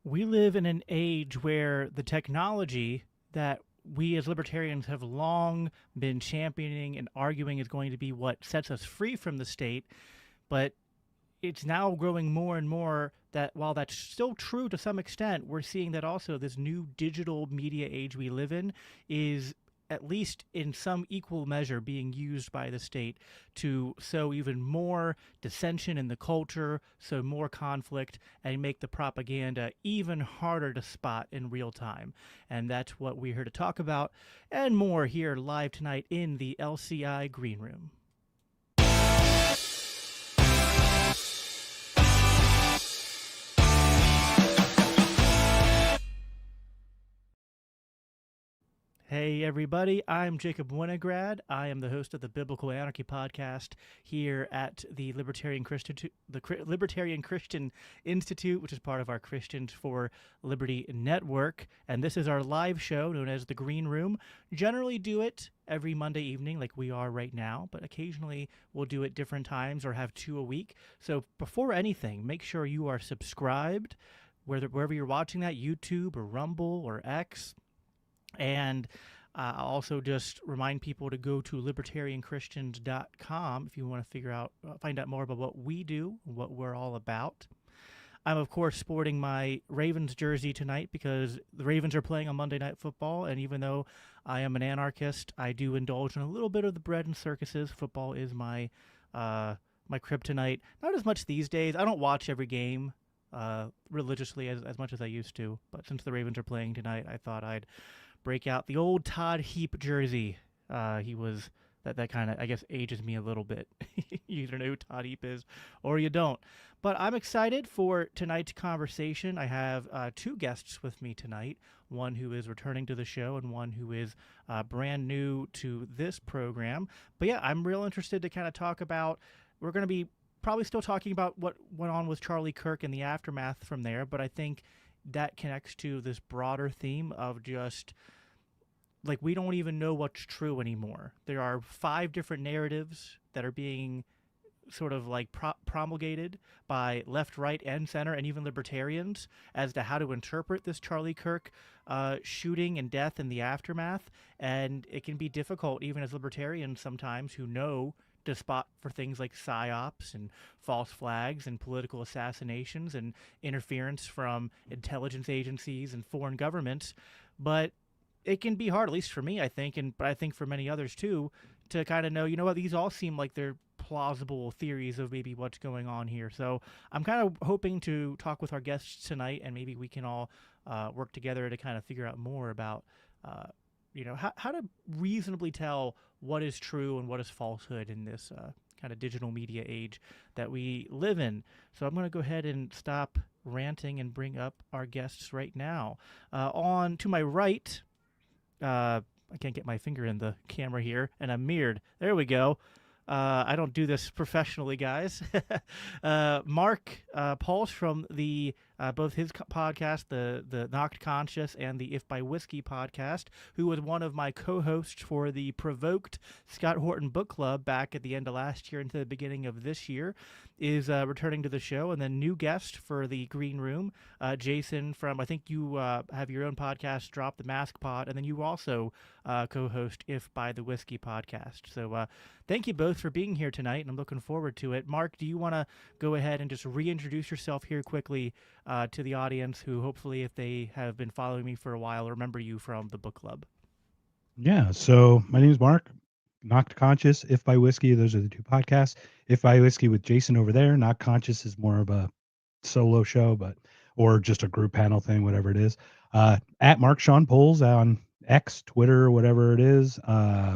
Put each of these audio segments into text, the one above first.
We live in an age where the technology that we as libertarians have long been championing and arguing is going to be what sets us free from the state, but it's now growing more and more that while that's still true to some extent, we're seeing that also this new digital media age we live in is at least in some equal measure being used by the state to sow even more dissension in the culture, sow more conflict, and make the propaganda even harder to spot in real time. And that's what we're here to talk about and more here live tonight in the LCI Greenroom. Hey everybody, I'm Jacob Winograd. I am the host of the Biblical Anarchy podcast here at the Libertarian Christian Institute, which is part of our Christians for Liberty network. And this is our live show known as the Green Room. Generally do it every Monday evening like we are right now, but occasionally we'll do it different times or have two a week. So before anything, make sure you are subscribed wherever you're watching that, YouTube or Rumble or X. And I'll also just remind people to go to libertarianchristians.com if you want to find out more about what we do, what we're all about. I'm, of course, sporting my Ravens jersey tonight because the Ravens are playing on Monday Night Football, and even though I am an anarchist, I do indulge in a little bit of the bread and circuses. Football is my kryptonite. Not as much these days. I don't watch every game religiously as much as I used to, but since the Ravens are playing tonight, I thought I'd break out the old Todd Heap jersey. He was that kind of, I guess, ages me a little bit. You either know who Todd Heap is or you don't. But I'm excited for tonight's conversation. I have two guests with me tonight, one who is returning to the show and one who is brand new to this program. But yeah, I'm real interested to kind of talk about, we're going to be probably still talking about what went on with Charlie Kirk and the aftermath from there, but I think that connects to this broader theme of just, like, we don't even know what's true anymore. There are 5 different narratives that are being sort of like promulgated by left, right, and center, and even libertarians as to how to interpret this Charlie Kirk shooting and death and the aftermath. And it can be difficult, even as libertarians sometimes, who know to spot for things like psyops and false flags and political assassinations and interference from intelligence agencies and foreign governments. But it can be hard, at least for me, I think, but I think for many others too, to kind of know, you know what, these all seem like they're plausible theories of maybe what's going on here. So I'm kind of hoping to talk with our guests tonight, and maybe we can all work together to kind of figure out more about how to reasonably tell what is true and what is falsehood in this kind of digital media age that we live in. So I'm going to go ahead and stop ranting and bring up our guests right now. On to my right, I can't get my finger in the camera here, and I'm mirrored. There we go. I don't do this professionally, guys. Mark Puls from the both his podcast, the Knocked Conscious, and the If by Whiskey podcast, who was one of my co-hosts for the Provoked Scott Horton Book Club back at the end of last year into the beginning of this year, is returning to the show. And then new guest for the Green Room, Jason from, I think you have your own podcast, Drop the Mask Pod, and then you also co-host If by the Whiskey podcast. So thank you both for being here tonight, and I'm looking forward to it. Mark, do you want to go ahead and just reintroduce yourself here quickly to the audience who hopefully, if they have been following me for a while, remember you from the book club? Yeah, so my name is Mark. Knocked Conscious, If by Whiskey, those are the 2 podcasts. If by Whiskey with Jason over there. Knocked Conscious is more of a solo show, or just a group panel thing, whatever it is. At Mark Sean Puls on X, Twitter, whatever it is.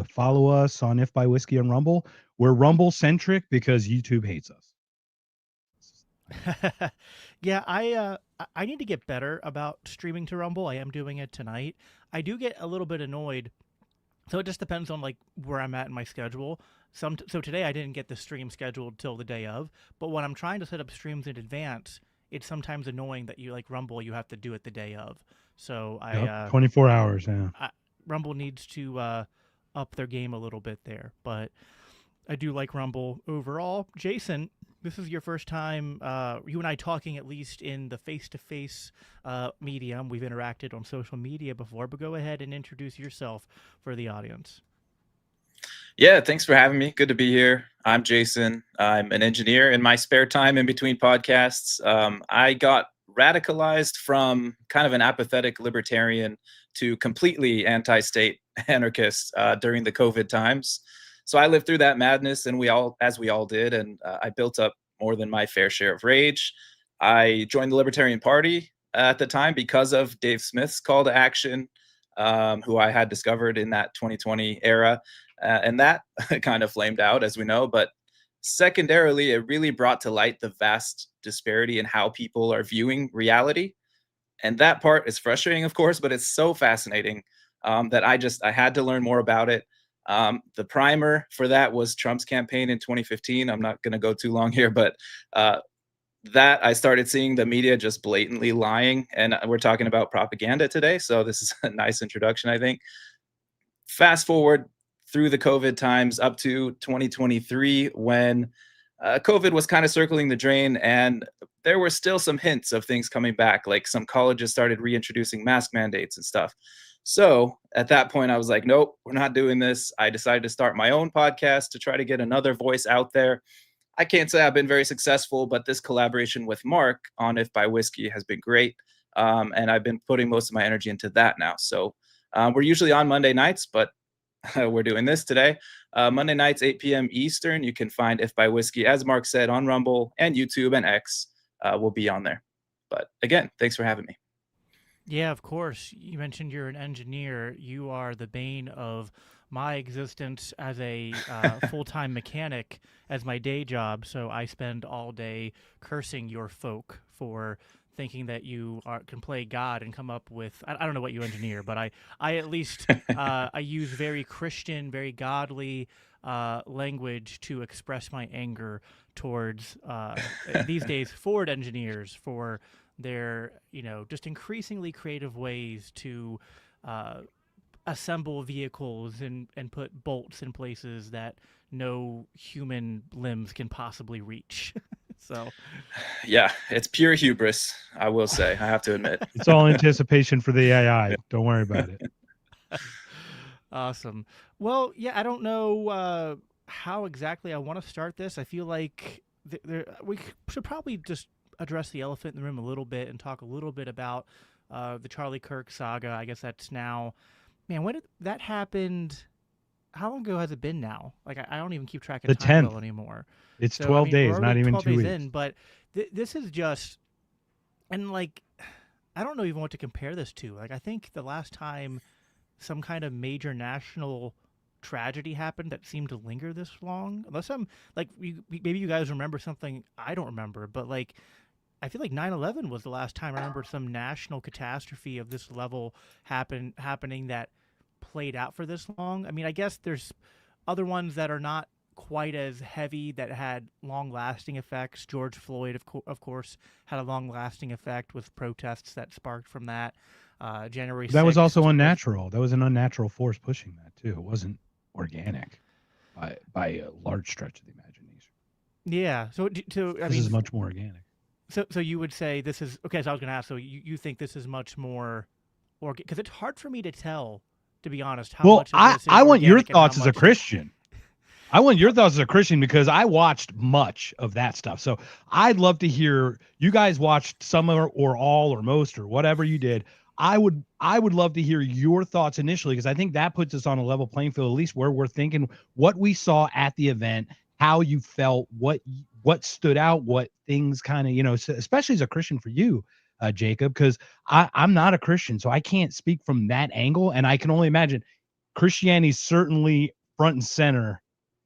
Follow us on If by Whiskey on Rumble. We're Rumble centric because YouTube hates us. Yeah, I need to get better about streaming to Rumble. I am doing it tonight. I do get a little bit annoyed. So it just depends on like where I'm at in my schedule. So today I didn't get the stream scheduled till the day of, but when I'm trying to set up streams in advance, it's sometimes annoying that you like Rumble, you have to do it the day of. So Yep, 24 hours, yeah. Rumble needs to up their game a little bit there. But I do like Rumble overall. Jason, this is your first time, you and I talking, at least in the face-to-face medium. We've interacted on social media before, but go ahead and introduce yourself for the audience. Yeah, thanks for having me. Good to be here. I'm Jason. I'm an engineer in my spare time in between podcasts. I got radicalized from kind of an apathetic libertarian to completely anti-state anarchist during the COVID times. So I lived through that madness, and as we all did, and I built up more than my fair share of rage. I joined the Libertarian Party at the time because of Dave Smith's call to action, who I had discovered in that 2020 era. And that kind of flamed out, as we know. But secondarily, it really brought to light the vast disparity in how people are viewing reality. And that part is frustrating, of course, but it's so fascinating that I had to learn more about it. The primer for that was Trump's campaign in 2015. I'm not going to go too long here, but that I started seeing the media just blatantly lying. And we're talking about propaganda today. So this is a nice introduction, I think. Fast forward through the COVID times up to 2023, when COVID was kind of circling the drain, and there were still some hints of things coming back, like some colleges started reintroducing mask mandates and stuff. So at that point, I was like, nope, we're not doing this. I decided to start my own podcast to try to get another voice out there. I can't say I've been very successful, but this collaboration with Mark on If by Whiskey has been great. And I've been putting most of my energy into that now. So we're usually on Monday nights, but we're doing this today. Monday nights, 8 p.m. Eastern. You can find If by Whiskey, as Mark said, on Rumble and YouTube and X. We'll be on there. But again, thanks for having me. Yeah, of course. You mentioned you're an engineer. You are the bane of my existence as a full-time mechanic as my day job. So I spend all day cursing your folk for thinking that you can play God and come up with, I don't know what you engineer, but I at least I use very Christian, very godly language to express my anger towards these days Ford engineers for their, just increasingly creative ways to assemble vehicles and put bolts in places that no human limbs can possibly reach. So, yeah, it's pure hubris, I will say. I have to admit. It's all anticipation for the AI. Don't worry about it. Awesome. Well, yeah, I don't know how exactly I want to start this. I feel like we should probably just address the elephant in the room a little bit and talk a little bit about the Charlie Kirk saga. I guess that's now, man, when did that happened? How long ago has it been now? Like, I don't even keep track of The time 10th. well anymore. It's So, 12 days, we're not already even 12 2 days weeks. in, but this is just, and like, I don't know even what to compare this to. Like, I think the last time some kind of major national tragedy happened that seemed to linger this long, unless I'm like, maybe you guys remember something I don't remember, but like, I feel like 9/11 was the last time I remember some national catastrophe of this level happening that played out for this long. I mean, I guess there's other ones that are not quite as heavy that had long-lasting effects. George Floyd, of course, had a long-lasting effect with protests that sparked from that. January 6th. That was also unnatural. That was an unnatural force pushing that too. It wasn't organic by a large stretch of the imagination. Yeah. So This is much more organic. So you would say this is okay. So I was going to ask. So you think this is much more organic? Because it's hard for me to tell, to be honest. How much of this is I want your organic and thoughts how as a much Christian. I want your thoughts as a Christian because I watched much of that stuff. So I'd love to hear you guys watched some or all or most or whatever you did. I would love to hear your thoughts initially because I think that puts us on a level playing field, at least where we're thinking what we saw at the event, how you felt, what stood out, what things kind of, especially as a Christian for you, Jacob, because I'm not a Christian, so I can't speak from that angle. And I can only imagine Christianity's certainly front and center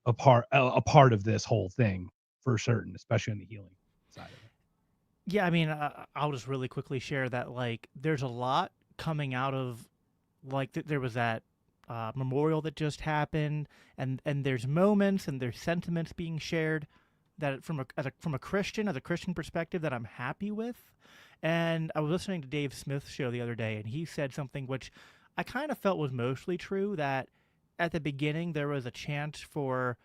a part of this whole thing for certain, especially on the healing side of it. Yeah, I mean, I'll just really quickly share that, like, there's a lot coming out of, like, there was that memorial that just happened, and there's moments and there's sentiments being shared that from a Christian perspective that I'm happy with. And I was listening to Dave Smith's show the other day, and he said something which I kind of felt was mostly true, that at the beginning there was a chant for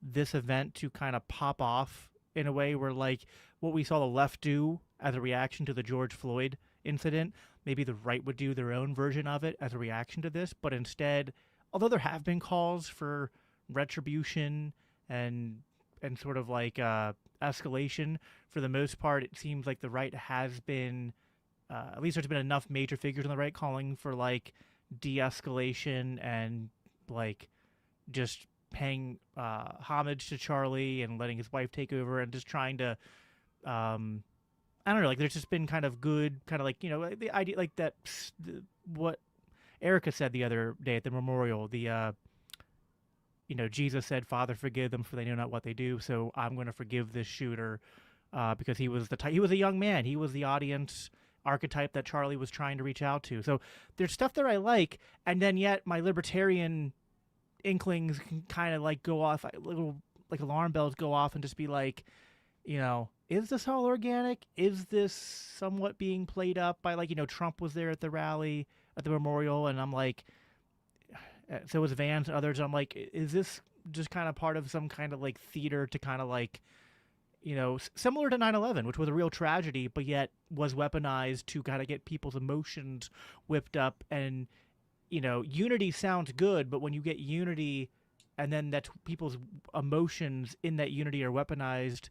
this event to kind of pop off in a way where, like, what we saw the left do as a reaction to the George Floyd incident, maybe the right would do their own version of it as a reaction to this. But instead, although there have been calls for retribution and sort of like escalation, for the most part, it seems like the right has been, at least there's been enough major figures on the right calling for like de-escalation and like just paying homage to Charlie and letting his wife take over and just trying to, I don't know, like there's just been kind of good, kind of like, you know, the idea like that, what Erica said the other day at the memorial, the, you know, Jesus said, "Father, forgive them, for they know not what they do." So I'm going to forgive this shooter because he was he was a young man. He was the audience archetype that Charlie was trying to reach out to. So there's stuff that I like, and then yet my libertarian inklings can kind of like go off, little like alarm bells go off, and just be like, you know, is this all organic? Is this somewhat being played up by, like, you know, Trump was there at the rally, at the memorial, and I'm like, so was Vance and others. I'm like, is this just kind of part of some kind of like theater to kind of like, you know, similar to 9/11, which was a real tragedy, but yet was weaponized to kind of get people's emotions whipped up. And, you know, unity sounds good, but when you get unity and then that's people's emotions in that unity are weaponized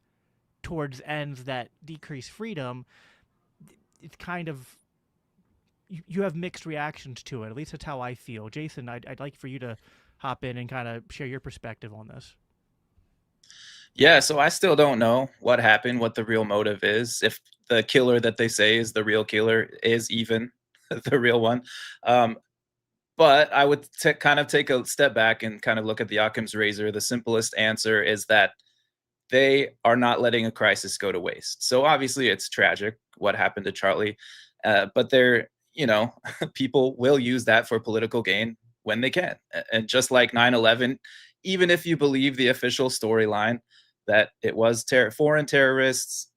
towards ends that decrease freedom, it's kind of, you have mixed reactions to it. At least that's how I feel. Jason, I'd like for you to hop in and kind of share your perspective on this. Yeah, so I still don't know what happened, what the real motive is, if the killer that they say is the real killer is even the real one. But I would kind of take a step back and kind of look at the Occam's razor. The simplest answer is that they are not letting a crisis go to waste. So obviously it's tragic what happened to Charlie, but they're, you know, people will use that for political gain when they can. And just like 9/11, even if you believe the official storyline that it was foreign terrorists,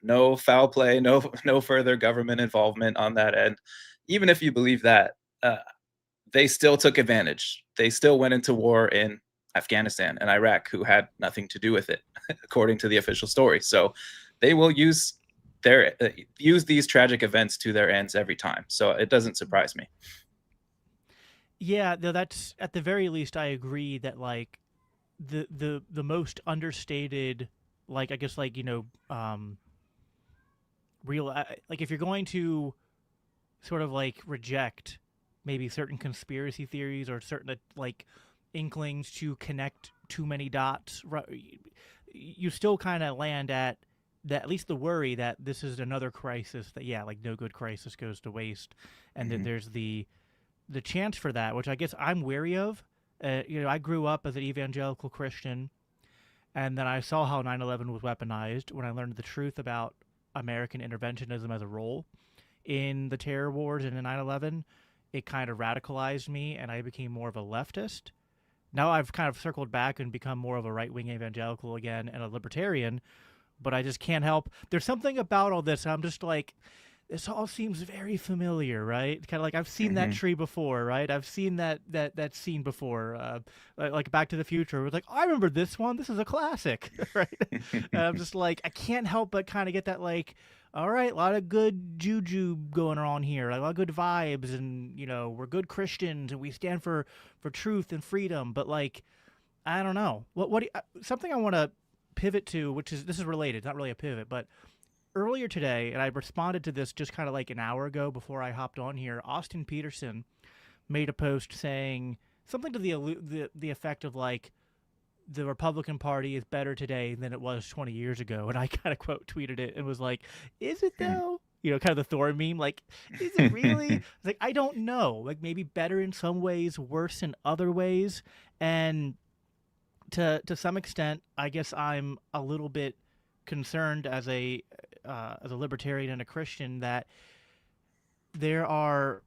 no foul play, no further government involvement on that end, even if you believe that, they still took advantage. They still went into war in Afghanistan and Iraq, who had nothing to do with it, according to the official story. So they will use these tragic events to their ends every time. So it doesn't surprise me. Yeah, no, that's, at the very least, I agree that like the most understated, like, I guess, like, you know, real, like, if you're going to sort of like reject maybe certain conspiracy theories or certain like inklings to connect too many dots, you still kind of land at that, at least the worry that this is another crisis that, yeah, like no good crisis goes to waste, and that there's the chance for that, which I guess I'm wary of. You know, I grew up as an evangelical Christian, and then I saw how 9/11 was weaponized when I learned the truth about American interventionism as a role in the terror wars and in 9/11. It kind of radicalized me, and I became more of a leftist. Now I've kind of circled back and become more of a right-wing evangelical again and a libertarian, but I just can't help. There's something about all this. I'm just like, this all seems very familiar, right? Kind of like I've seen that tree before, right? I've seen that scene before, like Back to the Future. It was like, I remember this one. This is a classic, right? And I'm just like, I can't help but kind of get that, like, all right, a lot of good juju going on here, like a lot of good vibes, and, you know, we're good Christians and we stand for truth and freedom. But like, I don't know, something I want to pivot to, which is, this is related, not really a pivot, but earlier today, and I responded to this just kind of like an hour ago before I hopped on here, Austin Peterson made a post saying something to the effect of like, the Republican Party is better today than it was 20 years ago. And I kind of quote tweeted it and was like, is it though? You know, kind of the Thor meme, like, is it really? Like, I don't know. Like, maybe better in some ways, worse in other ways. And to some extent, I guess I'm a little bit concerned as a libertarian and a Christian that there are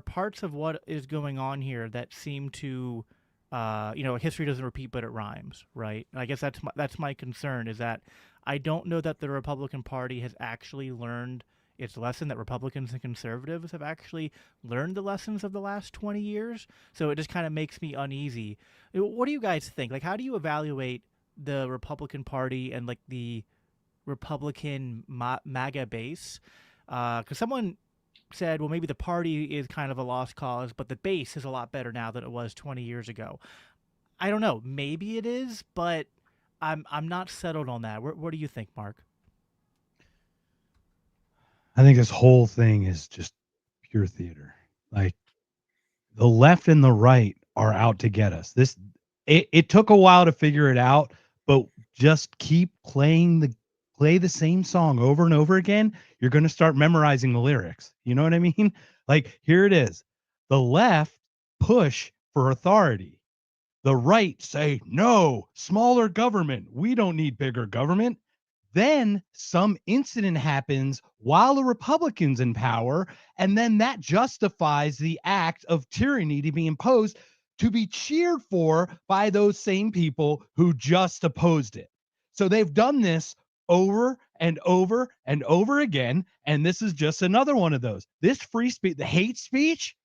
parts of what is going on here that seem to, you know, history doesn't repeat, but it rhymes, right? And I guess that's my concern, is that I don't know that the Republican Party has actually learned its lesson, that Republicans and conservatives have actually learned the lessons of the last 20 years. So it just kind of makes me uneasy. What do you guys think? Like, how do you evaluate the Republican Party and like the Republican MAGA base? Because someone said, well, maybe the party is kind of a lost cause, but the base is a lot better now than it was 20 years ago. I don't know. Maybe it is, but I'm not settled on that. What do you think, Mark? I think this whole thing is just pure theater. Like, the left and the right are out to get us. It took a while to figure it out, but just keep play the same song over and over again. You're going to start memorizing the lyrics. You know what I mean? Like, here it is. The left push for authority. The right say, no, smaller government. We don't need bigger government. Then some incident happens while the Republicans in power, and then that justifies the act of tyranny to be imposed, to be cheered for by those same people who just opposed it. So they've done this over and over and over again, and this is just another one of those. This free speech, the hate speech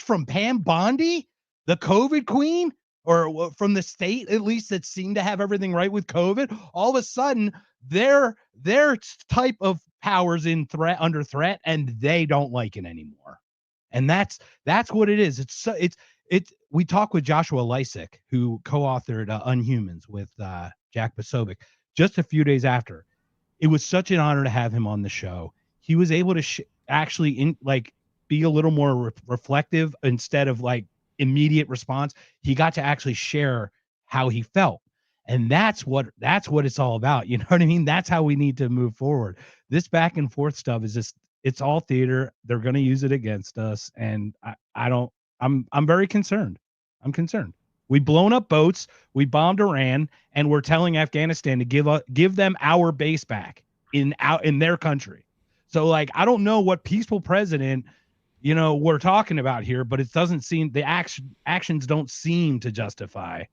from Pam Bondi, the COVID queen, or from the state at least, that seemed to have everything right with COVID. All of a sudden, their type of powers under threat, and they don't like it anymore. And that's what it is. It's we talked with Joshua Lysick, who co-authored Unhumans with Jack Posobiec, just a few days after. It was such an honor to have him on the show. He was able to actually be a little more reflective instead of like immediate response. He got to actually share how he felt. And that's what it's all about. You know what I mean? That's how we need to move forward. This back and forth stuff is just, it's all theater. They're going to use it against us. And I'm very concerned. I'm concerned. We've blown up boats. We bombed Iran, and we're telling Afghanistan to give them our base back in their country. So like, I don't know what peaceful president, we're talking about here, but it doesn't seem, the actions don't seem to justify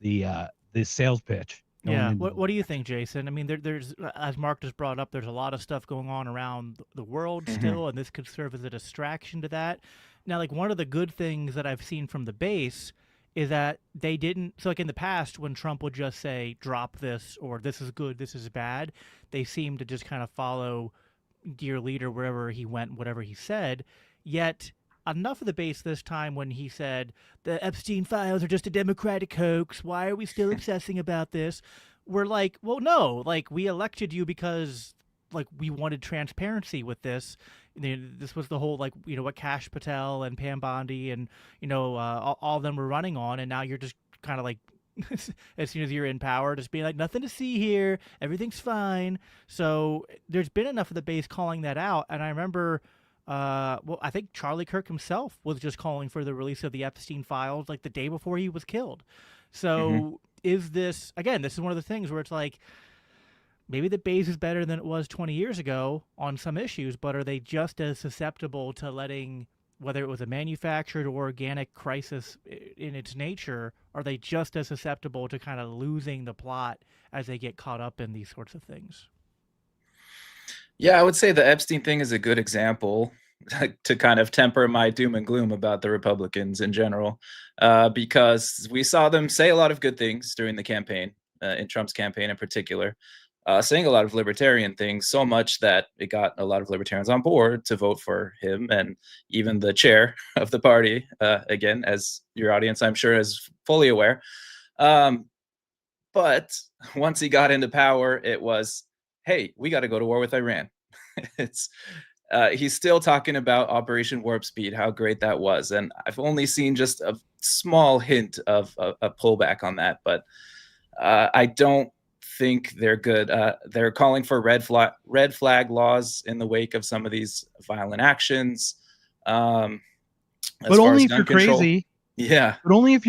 the sales pitch. Yeah. What do you think, Jason? I mean, there's, as Mark just brought up, there's a lot of stuff going on around the world still, and this could serve as a distraction to that. Now, like, one of the good things that I've seen from the base is that they didn't, so like in the past when Trump would just say, drop this, or this is good, this is bad, they seemed to just kind of follow dear leader wherever he went, whatever he said. Yet enough of the base this time when he said the Epstein files are just a Democratic hoax, why are we still obsessing about this? We're like, well, no, like, we elected you because like we wanted transparency with this. This was the whole, like, what Kash Patel and Pam Bondi and all of them were running on, and now you're just kind of like as soon as you're in power, just being like, nothing to see here, everything's fine. So there's been enough of the base calling that out. And I remember, I think Charlie Kirk himself was just calling for the release of the Epstein files like the day before he was killed. So is this, again, this is one of the things where it's like, maybe the base is better than it was 20 years ago on some issues, but are they just as susceptible to letting, whether it was a manufactured or organic crisis in its nature, are they just as susceptible to kind of losing the plot as they get caught up in these sorts of things? Yeah, I would say the Epstein thing is a good example to kind of temper my doom and gloom about the Republicans in general, because we saw them say a lot of good things during the campaign, in Trump's campaign in particular, saying a lot of libertarian things, so much that it got a lot of libertarians on board to vote for him, and even the chair of the party, again, as your audience, I'm sure, is fully aware. But once he got into power, it was, hey, we got to go to war with Iran. He's still talking about Operation Warp Speed, how great that was. And I've only seen just a small hint of a pullback on that, but I don't think they're good. They're calling for red flag laws in the wake of some of these violent actions. But only if you're crazy. Yeah. But only if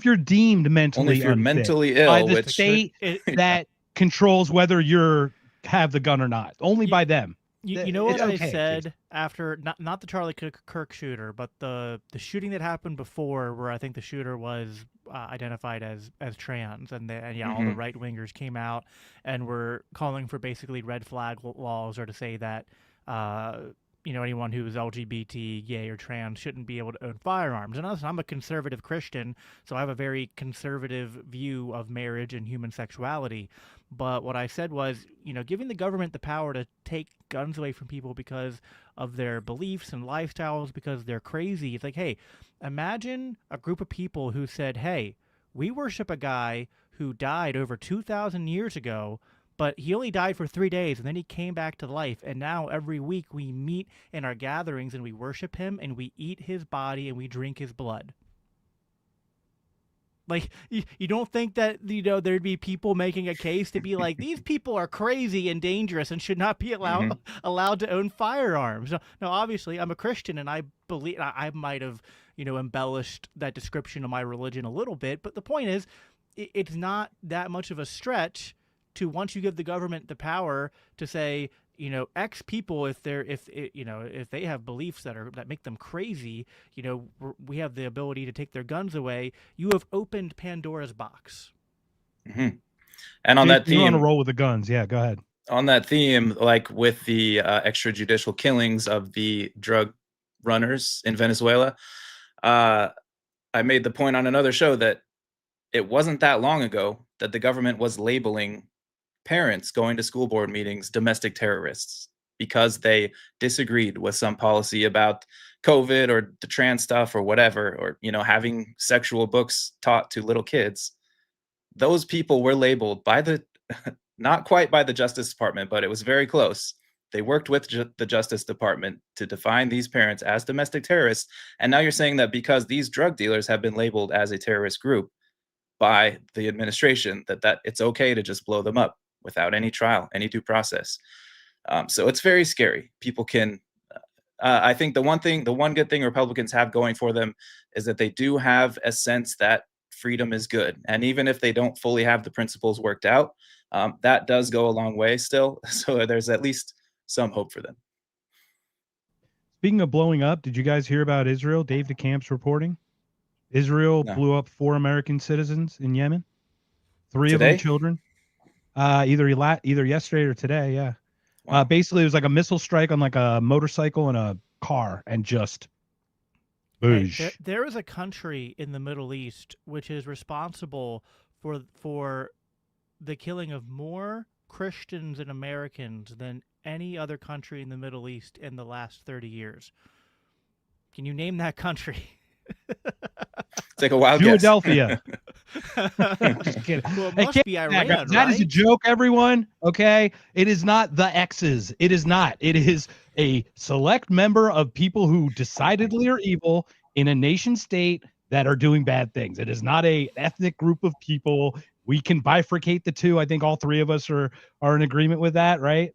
you're deemed mentally mentally ill by the state that controls whether you're have the gun or not. Only by them. You know what I said after, not the Charlie Kirk shooter, but the shooting that happened before, where I think the shooter was identified as trans, and all the right wingers came out and were calling for basically red flag laws, or to say that anyone who is LGBT, gay, or trans shouldn't be able to own firearms. And listen, I'm a conservative Christian, so I have a very conservative view of marriage and human sexuality. But what I said was, giving the government the power to take guns away from people because of their beliefs and lifestyles, because they're crazy. It's like, hey, imagine a group of people who said, hey, we worship a guy who died over 2,000 years ago, but he only died for 3 days, and then he came back to life. And now every week we meet in our gatherings and we worship him and we eat his body and we drink his blood. Like, you don't think that, there'd be people making a case to be like, these people are crazy and dangerous and should not be allowed to own firearms. Now, obviously, I'm a Christian, and I believe I might have, embellished that description of my religion a little bit. But the point is, it's not that much of a stretch to, once you give the government the power to say, X people, if they have beliefs that make them crazy, we have the ability to take their guns away. You have opened Pandora's box. Mm-hmm. And on that theme, you're on a roll with the guns. Yeah, go ahead. On that theme, like with the extrajudicial killings of the drug runners in Venezuela, I made the point on another show that it wasn't that long ago that the government was labeling parents going to school board meetings domestic terrorists because they disagreed with some policy about COVID or the trans stuff or whatever, or having sexual books taught to little kids. Those people were labeled by the not quite by the Justice Department, but it was very close. They worked with the Justice Department to define these parents as domestic terrorists. And now you're saying that because these drug dealers have been labeled as a terrorist group by the administration, that it's okay to just blow them up without any trial, any due process. So it's very scary. People can, I think the one good thing Republicans have going for them is that they do have a sense that freedom is good. And even if they don't fully have the principles worked out, that does go a long way still. So there's at least some hope for them. Speaking of blowing up, did you guys hear about Israel? Dave DeCamp's reporting. Israel blew up 4 American citizens in Yemen. 3 of them children. Either yesterday or today. Yeah. Wow. Basically, it was like a missile strike on like a motorcycle and a car, and just boosh. Hey, there is a country in the Middle East which is responsible for the killing of more Christians and Americans than any other country in the Middle East in the last 30 years. Can you name that country? Take a wild Philadelphia. Just kidding. Well, it must be Iran, right? That is a joke, everyone. Okay, it is not the X's. It is not. It is a select member of people who decidedly are evil in a nation state that are doing bad things. It is not a ethnic group of people. We can bifurcate the two. I think all 3 of us are in agreement with that, right?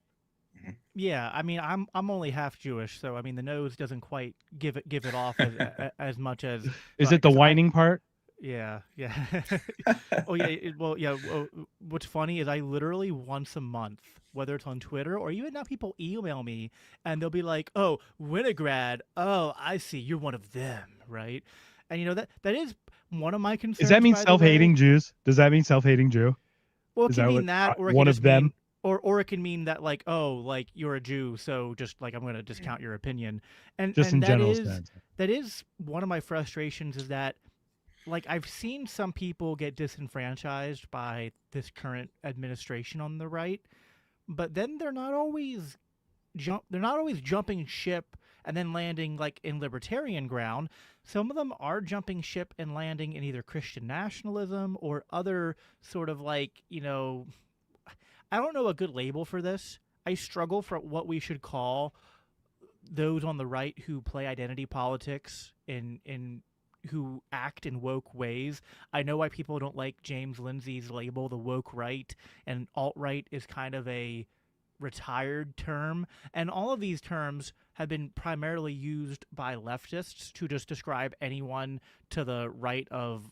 Yeah, I mean, I'm only half Jewish, so I mean, the nose doesn't quite give it off as much as. Is it the whining part? Yeah. Oh yeah. What's funny is I literally once a month, whether it's on Twitter or even now, people email me and they'll be like, "Oh, Winograd. Oh, I see. You're one of them, right?" And that is one of my concerns. Does that mean self-hating Jews? Does that mean self-hating Jew? Well, it can mean that, or one of them. Or it can mean that, like, oh, like, you're a Jew, so just, like, I'm going to discount your opinion. And just and in general sense. That is one of my frustrations, is that, like, I've seen some people get disenfranchised by this current administration on the right, but then they're not always jumping ship and then landing, like, in libertarian ground. Some of them are jumping ship and landing in either Christian nationalism or other sort of, like, I don't know a good label for this. I struggle for what we should call those on the right who play identity politics in who act in woke ways. I know why people don't like James Lindsay's label, the woke right, and alt-right is kind of a retired term. And all of these terms have been primarily used by leftists to just describe anyone to the right of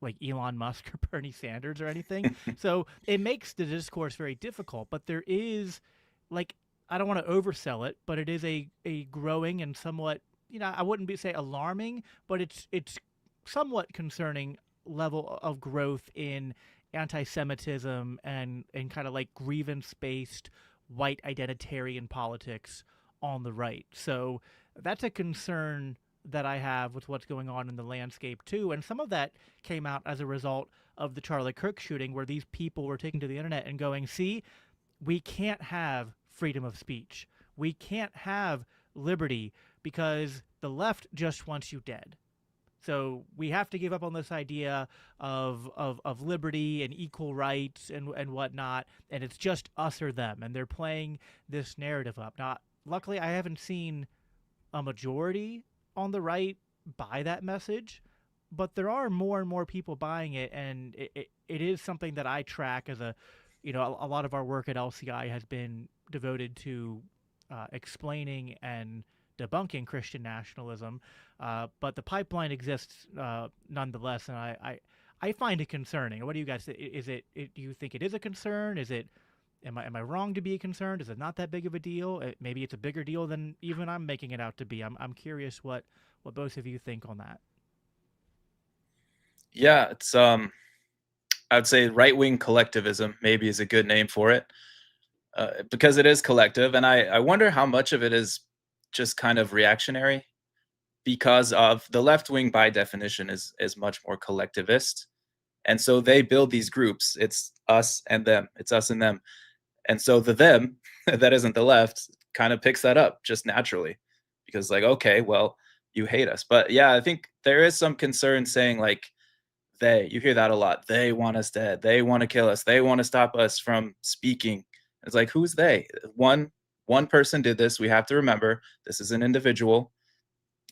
like Elon Musk or Bernie Sanders or anything. So it makes the discourse very difficult. But there is, like, I don't want to oversell it, but it is a growing and somewhat, I wouldn't say alarming, but it's somewhat concerning level of growth in anti-Semitism and kind of like grievance-based white identitarian politics on the right. So that's a concern that I have with what's going on in the landscape too. And some of that came out as a result of the Charlie Kirk shooting, where these people were taking to the internet and going, see, we can't have freedom of speech. We can't have liberty because the left just wants you dead. So we have to give up on this idea of liberty and equal rights and whatnot, and it's just us or them. And they're playing this narrative up. Now, luckily, I haven't seen a majority on the right buy that message, but there are more and more people buying it, and it is something that I track as a lot of our work at LCI has been devoted to explaining and debunking Christian nationalism, but the pipeline exists nonetheless, and I find it concerning. What do you guys think? Do you think it is a concern? Am I wrong to be concerned? Is it not that big of a deal? Maybe it's a bigger deal than even I'm making it out to be. I'm curious what both of you think on that. Yeah, it's I would say right-wing collectivism maybe is a good name for it, because it is collective, and I wonder how much of it is just kind of reactionary, because of the left wing by definition is much more collectivist, and so they build these groups. It's us and them. It's us and them, and so the them that isn't the left kind of picks that up just naturally, because like, okay, well, you hate us. But yeah, I think there is some concern saying like, you hear that a lot. They want us dead. They want to kill us. They want to stop us from speaking. It's like, who's they? One person did this. We have to remember this is an individual,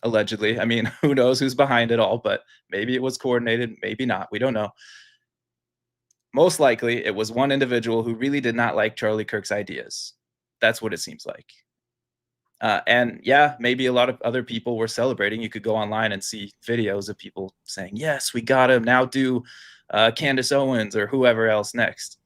allegedly. I mean, who knows who's behind it all, but maybe it was coordinated, maybe not. We don't know. Most likely, it was one individual who really did not like Charlie Kirk's ideas. That's what it seems like. And yeah, maybe a lot of other people were celebrating. You could go online and see videos of people saying, yes, we got him. Now do Candace Owens or whoever else next.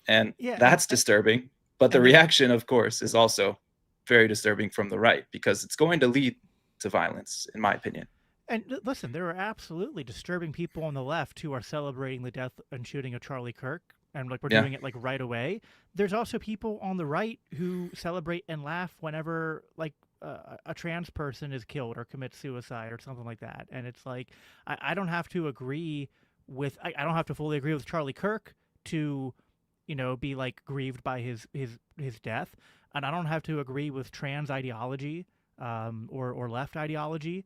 And that's disturbing. But the reaction, of course, is also very disturbing from the right, because it's going to lead to violence, in my opinion. And listen, there are absolutely disturbing people on the left who are celebrating the death and shooting of Charlie Kirk, and like we're doing it like right away. There's also people on the right who celebrate and laugh whenever like a trans person is killed or commits suicide or something like that. And it's like I don't have to agree with I don't have to fully agree with Charlie Kirk to be like grieved by his death, and I don't have to agree with trans ideology or left ideology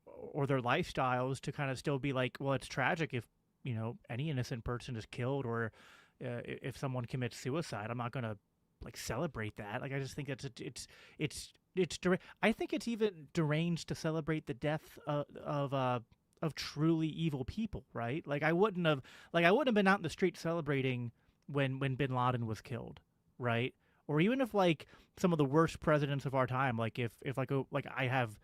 or their lifestyles to kind of still be like, well, it's tragic if any innocent person is killed, or if someone commits suicide. I'm not gonna like celebrate that. Like I just think it's I think it's even deranged to celebrate the death of truly evil people, right? Like I wouldn't have been out in the street celebrating when Bin Laden was killed, right? Or even if like some of the worst presidents of our time, like if I have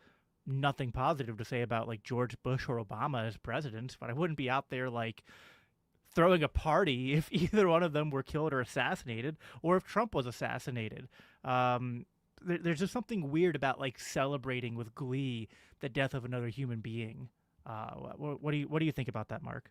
nothing positive to say about like George Bush or Obama as presidents, but I wouldn't be out there like throwing a party if either one of them were killed or assassinated, or if Trump was assassinated. There's just something weird about like celebrating with glee the death of another human being. What do you think about that, Mark?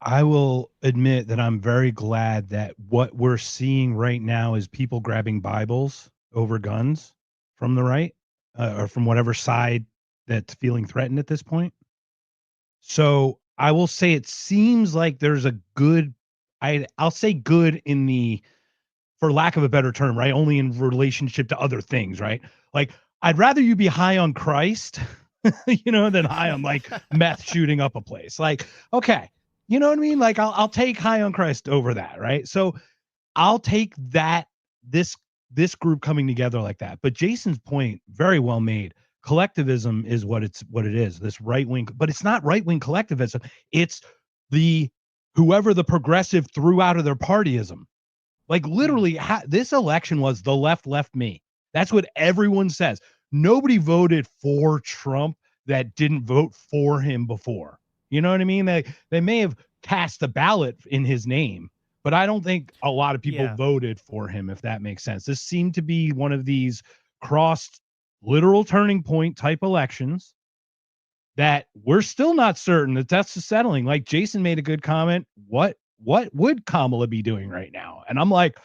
I will admit that I'm very glad that what we're seeing right now is people grabbing Bibles over guns from the right, or from whatever side that's feeling threatened at this point. So I will say it seems like there's a good, I'll say good in the, for lack of a better term, right? Only in relationship to other things, right? Like I'd rather you be high on Christ, than high on like meth shooting up a place. Like, okay. You know what I mean? Like I'll take high on Christ over that, right? So I'll take that, this group coming together like that. But Jason's point, very well made. Collectivism is what it is. This right wing, but it's not right wing collectivism. It's whoever the progressive threw out of their partyism. Like literally, this election was the left me. That's what everyone says. Nobody voted for Trump that didn't vote for him before. You know what I mean? They may have cast a ballot in his name, but I don't think a lot of people voted for him, if that makes sense. This seemed to be one of these crossed literal turning point type elections that we're still not certain that that's the settling. Like Jason made a good comment. What what would Kamala be doing right now? And I'm like,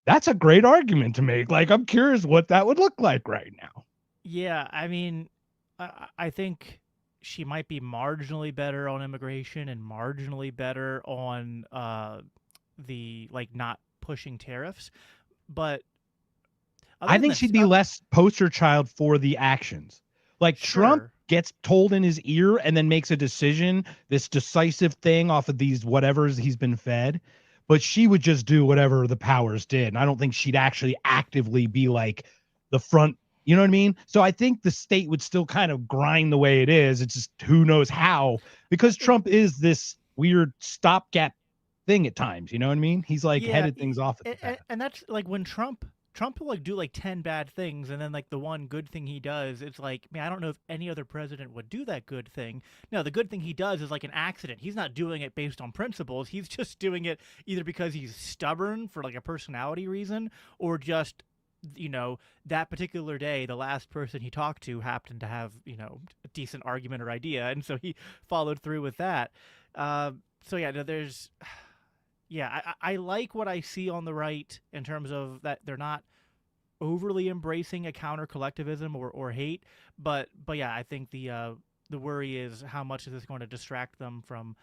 that's a great argument to make. Like, I'm curious what that would look like right now. Yeah, I mean, I think she might be marginally better on immigration and marginally better on the like not pushing tariffs, but other I than think that, she'd be less poster child for the actions. Like Trump sure. gets told in his ear and then makes a decision, this decisive thing off of these whatevers he's been fed. But she would just do whatever the powers did. And I don't think she'd actually actively be like the front, you know what I mean? So I think the state would still kind of grind the way it is. It's just who knows how, because Trump is this weird stopgap thing at times. You know what I mean? He's like Yeah, headed things off at the path. and that's like when Trump will like do like 10 bad things, and then like the one good thing he does, it's like, man, I don't know if any other president would do that good thing. No, the good thing he does is like an accident. He's not doing it based on principles. He's just doing it either because he's stubborn for like a personality reason, or just, you know, that particular day, the last person he talked to happened to have, you know, a decent argument or idea, and so he followed through with that. So yeah, no, there's yeah, I like what I see on the right in terms of that they're not overly embracing a counter collectivism or hate, but yeah, I think the worry is how much is this going to distract them from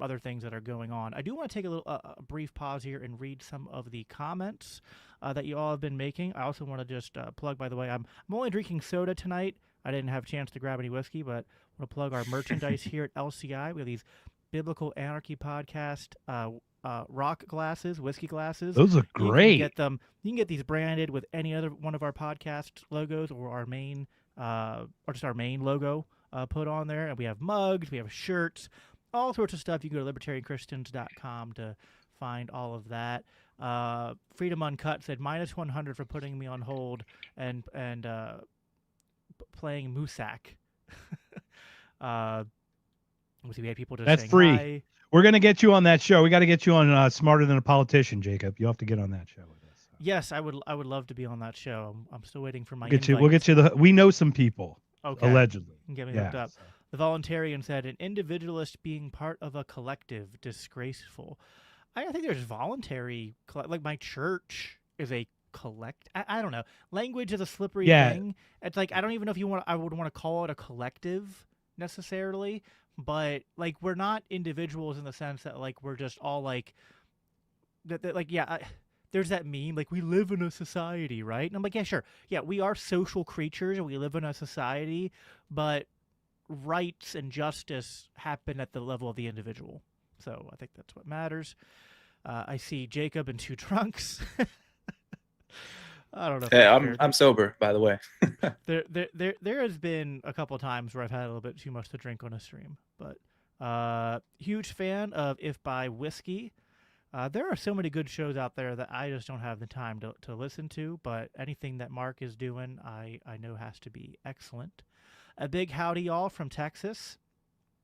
other things that are going on. I do want to take a brief pause here and read some of the comments that you all have been making. I also want to just plug, by the way, I'm only drinking soda tonight. I didn't have a chance to grab any whiskey, but I want to plug our merchandise here at LCI. We have these Biblical Anarchy podcast rock glasses, whiskey glasses. Those look great. You can get them. You can get these branded with any other one of our podcast logos or our main, or just our main logo put on there. And we have mugs, we have shirts, all sorts of stuff. You can go to libertarianchristians.com to find all of that. Freedom Uncut said -100 for putting me on hold and playing Musak. We had people just That's saying free. hi. We're going to get you on that show. We got to get you on Smarter Than a Politician, Jacob. You have to get on that show with us. So. Yes, I would love to be on that show. I'm still waiting for my We'll get you we know some people. Okay. Allegedly. Get me hooked up. So. The Voluntarian said, an individualist being part of a collective, disgraceful. I think there's voluntary, like my church is a collect. I don't know. Language is a slippery thing. It's like, I don't even know if I would want to call it a collective necessarily, but like we're not individuals in the sense that like we're just all like that like there's that meme like we live in a society, right? And I'm like, yeah, sure, yeah, we are social creatures and we live in a society, but rights and justice happen at the level of the individual. So I think that's what matters. I see Jacob in 2 trunks. I don't know. Hey, I'm sober, by the way. There has been a couple of times where I've had a little bit too much to drink on a stream, but huge fan of If by Whiskey. There are so many good shows out there that I just don't have the time to listen to, but anything that Mark is doing, I know has to be excellent. A big howdy y'all from Texas.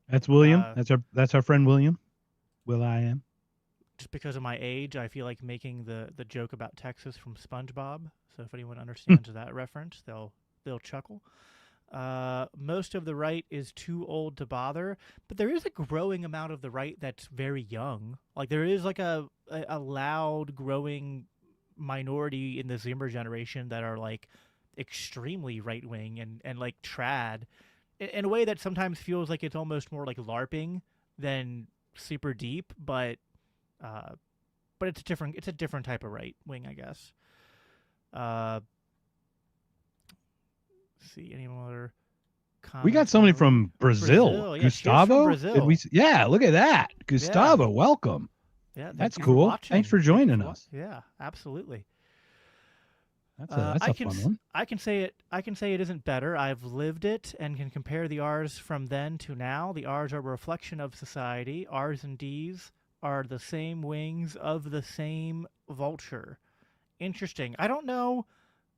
That's William. That's our friend William. Will.I.am. Just because of my age, I feel like making the joke about Texas from SpongeBob. So if anyone understands that reference, they'll chuckle. Most of the right is too old to bother, but there is a growing amount of the right that's very young. Like there is like a loud growing minority in the Zoomer generation that are like extremely right wing and like trad in a way that sometimes feels like it's almost more like LARPing than super deep, but it's a different type of right wing, I guess. See any other comments? We got somebody from Brazil. Yeah, Gustavo. from Brazil. Look at that. Gustavo, welcome. Yeah, that's cool. Thanks for joining us. Yeah, absolutely. That's a fun one. I can say it isn't better. I've lived it and can compare the R's from then to now. The R's are a reflection of society. R's and D's are the same wings of the same vulture. Interesting. I don't know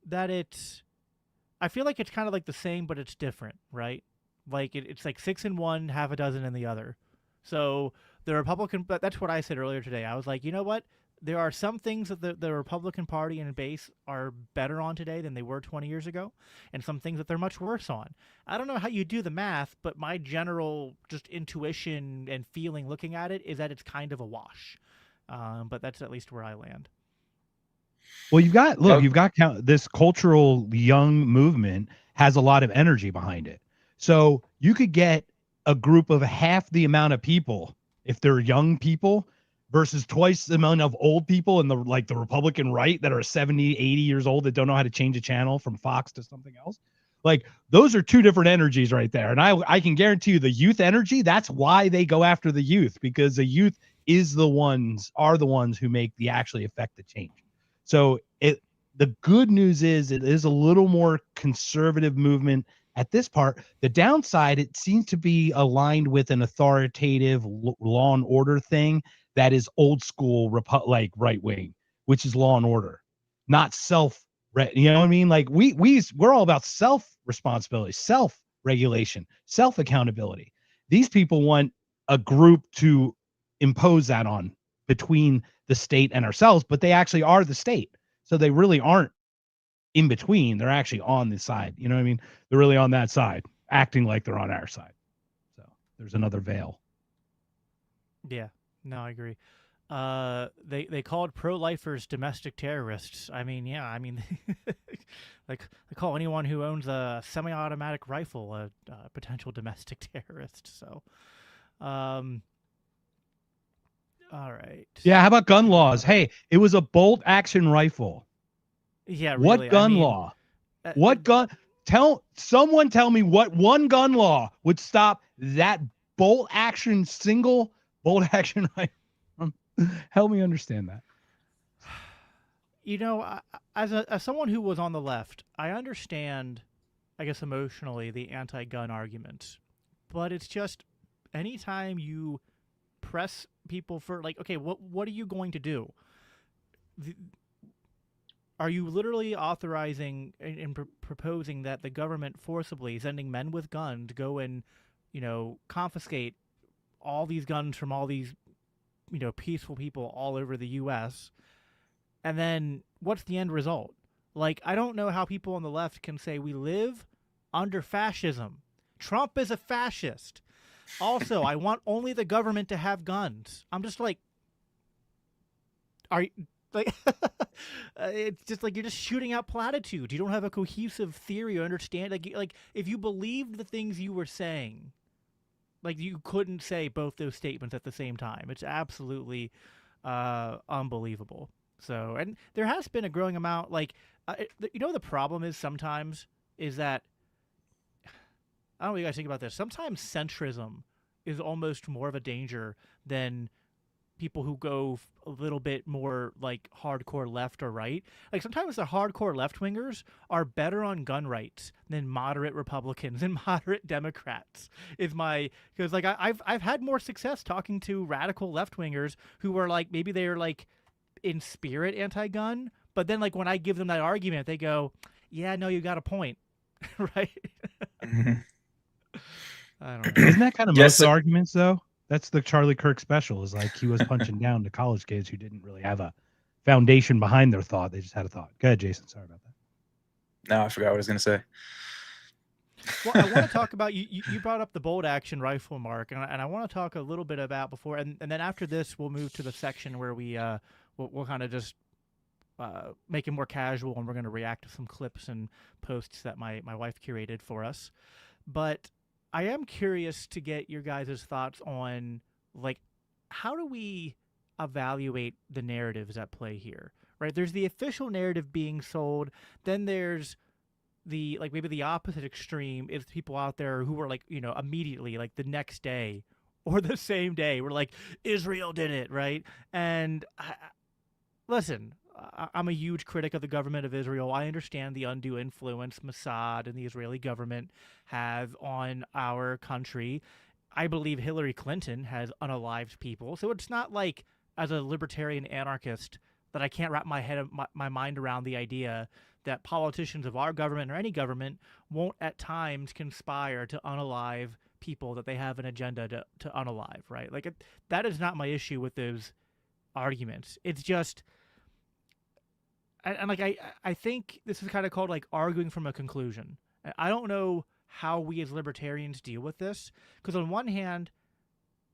that it's... I feel like it's kind of like the same, but it's different, right? Like it's like 6 in one, half a dozen in the other. So the Republican, but that's what I said earlier today. I was like, you know what? There are some things that the Republican Party and base are better on today than they were 20 years ago, and some things that they're much worse on. I don't know how you do the math, but my general just intuition and feeling looking at it is that it's kind of a wash. But that's at least where I land. Well, you've got this cultural young movement has a lot of energy behind it. So you could get a group of half the amount of people if they're young people versus twice the amount of old people in the Republican right that are 70, 80 years old that don't know how to change a channel from Fox to something else. Like, those are two different energies right there. And I can guarantee you the youth energy, that's why they go after the youth, because the youth are the ones who actually affect the change. So the good news is it is a little more conservative movement at this part. The downside, it seems to be aligned with an authoritative law and order thing that is old school, right wing, which is law and order, not you know what I mean? Like we're all about self responsibility, self regulation, self accountability. These people want a group to impose that on between the state and ourselves, but they actually are the state. So they really aren't in between. They're actually on the side. You know what I mean? They're really on that side, acting like they're on our side. So there's another veil. Yeah, no, I agree. They called pro-lifers domestic terrorists. I mean, yeah, I mean, like they call anyone who owns a semi-automatic rifle a potential domestic terrorist. So, all right. Yeah, how about gun laws? Hey, it was a bolt action rifle. Yeah, really. What gun law? What gun? Someone tell me what one gun law would stop that single bolt action rifle. Help me understand that. You know, as someone who was on the left, I understand, I guess emotionally, the anti-gun argument, but it's just anytime you press people for okay, what are you going to do? Are you literally authorizing and proposing that the government forcibly sending men with guns to go and confiscate all these guns from all these peaceful people all over the U.S. and then what's the end result? Like, I don't know how people on the left can say we live under fascism. Trump is a fascist. Also, I want only the government to have guns. I'm just like, are you like? It's just like you're just shooting out platitudes. You don't have a cohesive theory or understand. Like if you believed the things you were saying, like you couldn't say both those statements at the same time. It's absolutely unbelievable. So, and there has been a growing amount. The problem is sometimes is that. I don't know what you guys think about this. Sometimes centrism is almost more of a danger than people who go a little bit more like hardcore left or right. Like sometimes the hardcore left-wingers are better on gun rights than moderate Republicans and moderate Democrats. Because I've had more success talking to radical left-wingers who are like, maybe they're like in spirit anti-gun, but then like when I give them that argument, they go, yeah, no, you got a point. Right? Mm-hmm. I don't know. Isn't that kind of most of the arguments, though? That's the Charlie Kirk special. Is like he was punching down to college kids who didn't really have a foundation behind their thought. They just had a thought. Go ahead, Jason. Sorry about that. No, I forgot what I was going to say. Well, I want to talk about you brought up the bolt action rifle, Mark, and I want to talk a little bit about before, and then after this, we'll move to the section where we'll kind of just make it more casual, and we're going to react to some clips and posts that my wife curated for us. But I am curious to get your guys' thoughts on, like, how do we evaluate the narratives at play here, right? There's the official narrative being sold. Then there's the, like, maybe the opposite extreme is people out there who are, like, immediately, like, the next day or the same day, we're like, Israel did it, right? And listen, I'm a huge critic of the government of Israel. I understand the undue influence Mossad and the Israeli government have on our country. I believe Hillary Clinton has unalived people. So it's not like, as a libertarian anarchist, that I can't wrap my mind around the idea that politicians of our government or any government won't at times conspire to unalive people that they have an agenda to unalive, right? Like that is not my issue with those arguments. It's just, and like I think this is kind of called like arguing from a conclusion. I don't know how we as libertarians deal with this, because on one hand,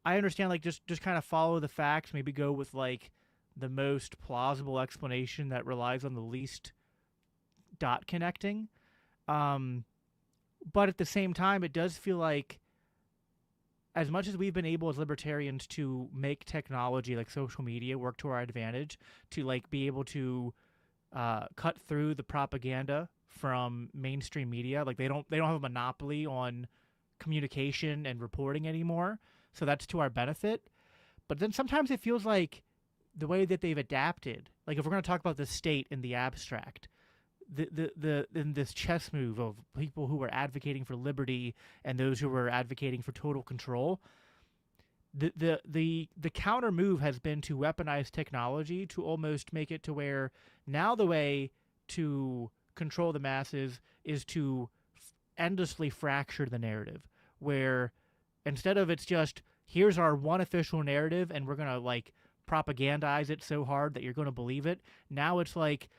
I understand like just kind of follow the facts, maybe go with like the most plausible explanation that relies on the least dot connecting. But at the same time, it does feel like, as much as we've been able as libertarians to make technology like social media work to our advantage, to like be able to cut through the propaganda from mainstream media, like they don't have a monopoly on communication and reporting anymore, so that's to our benefit. But then sometimes it feels like the way that they've adapted, like if we're going to talk about the state in the abstract, in this chess move of people who are advocating for liberty and those who are advocating for total control, the counter move has been to weaponize technology to almost make it to where now the way to control the masses is to endlessly fracture the narrative, where instead of it's just here's our one official narrative and we're gonna like propagandize it so hard that you're gonna believe it. Now it's like,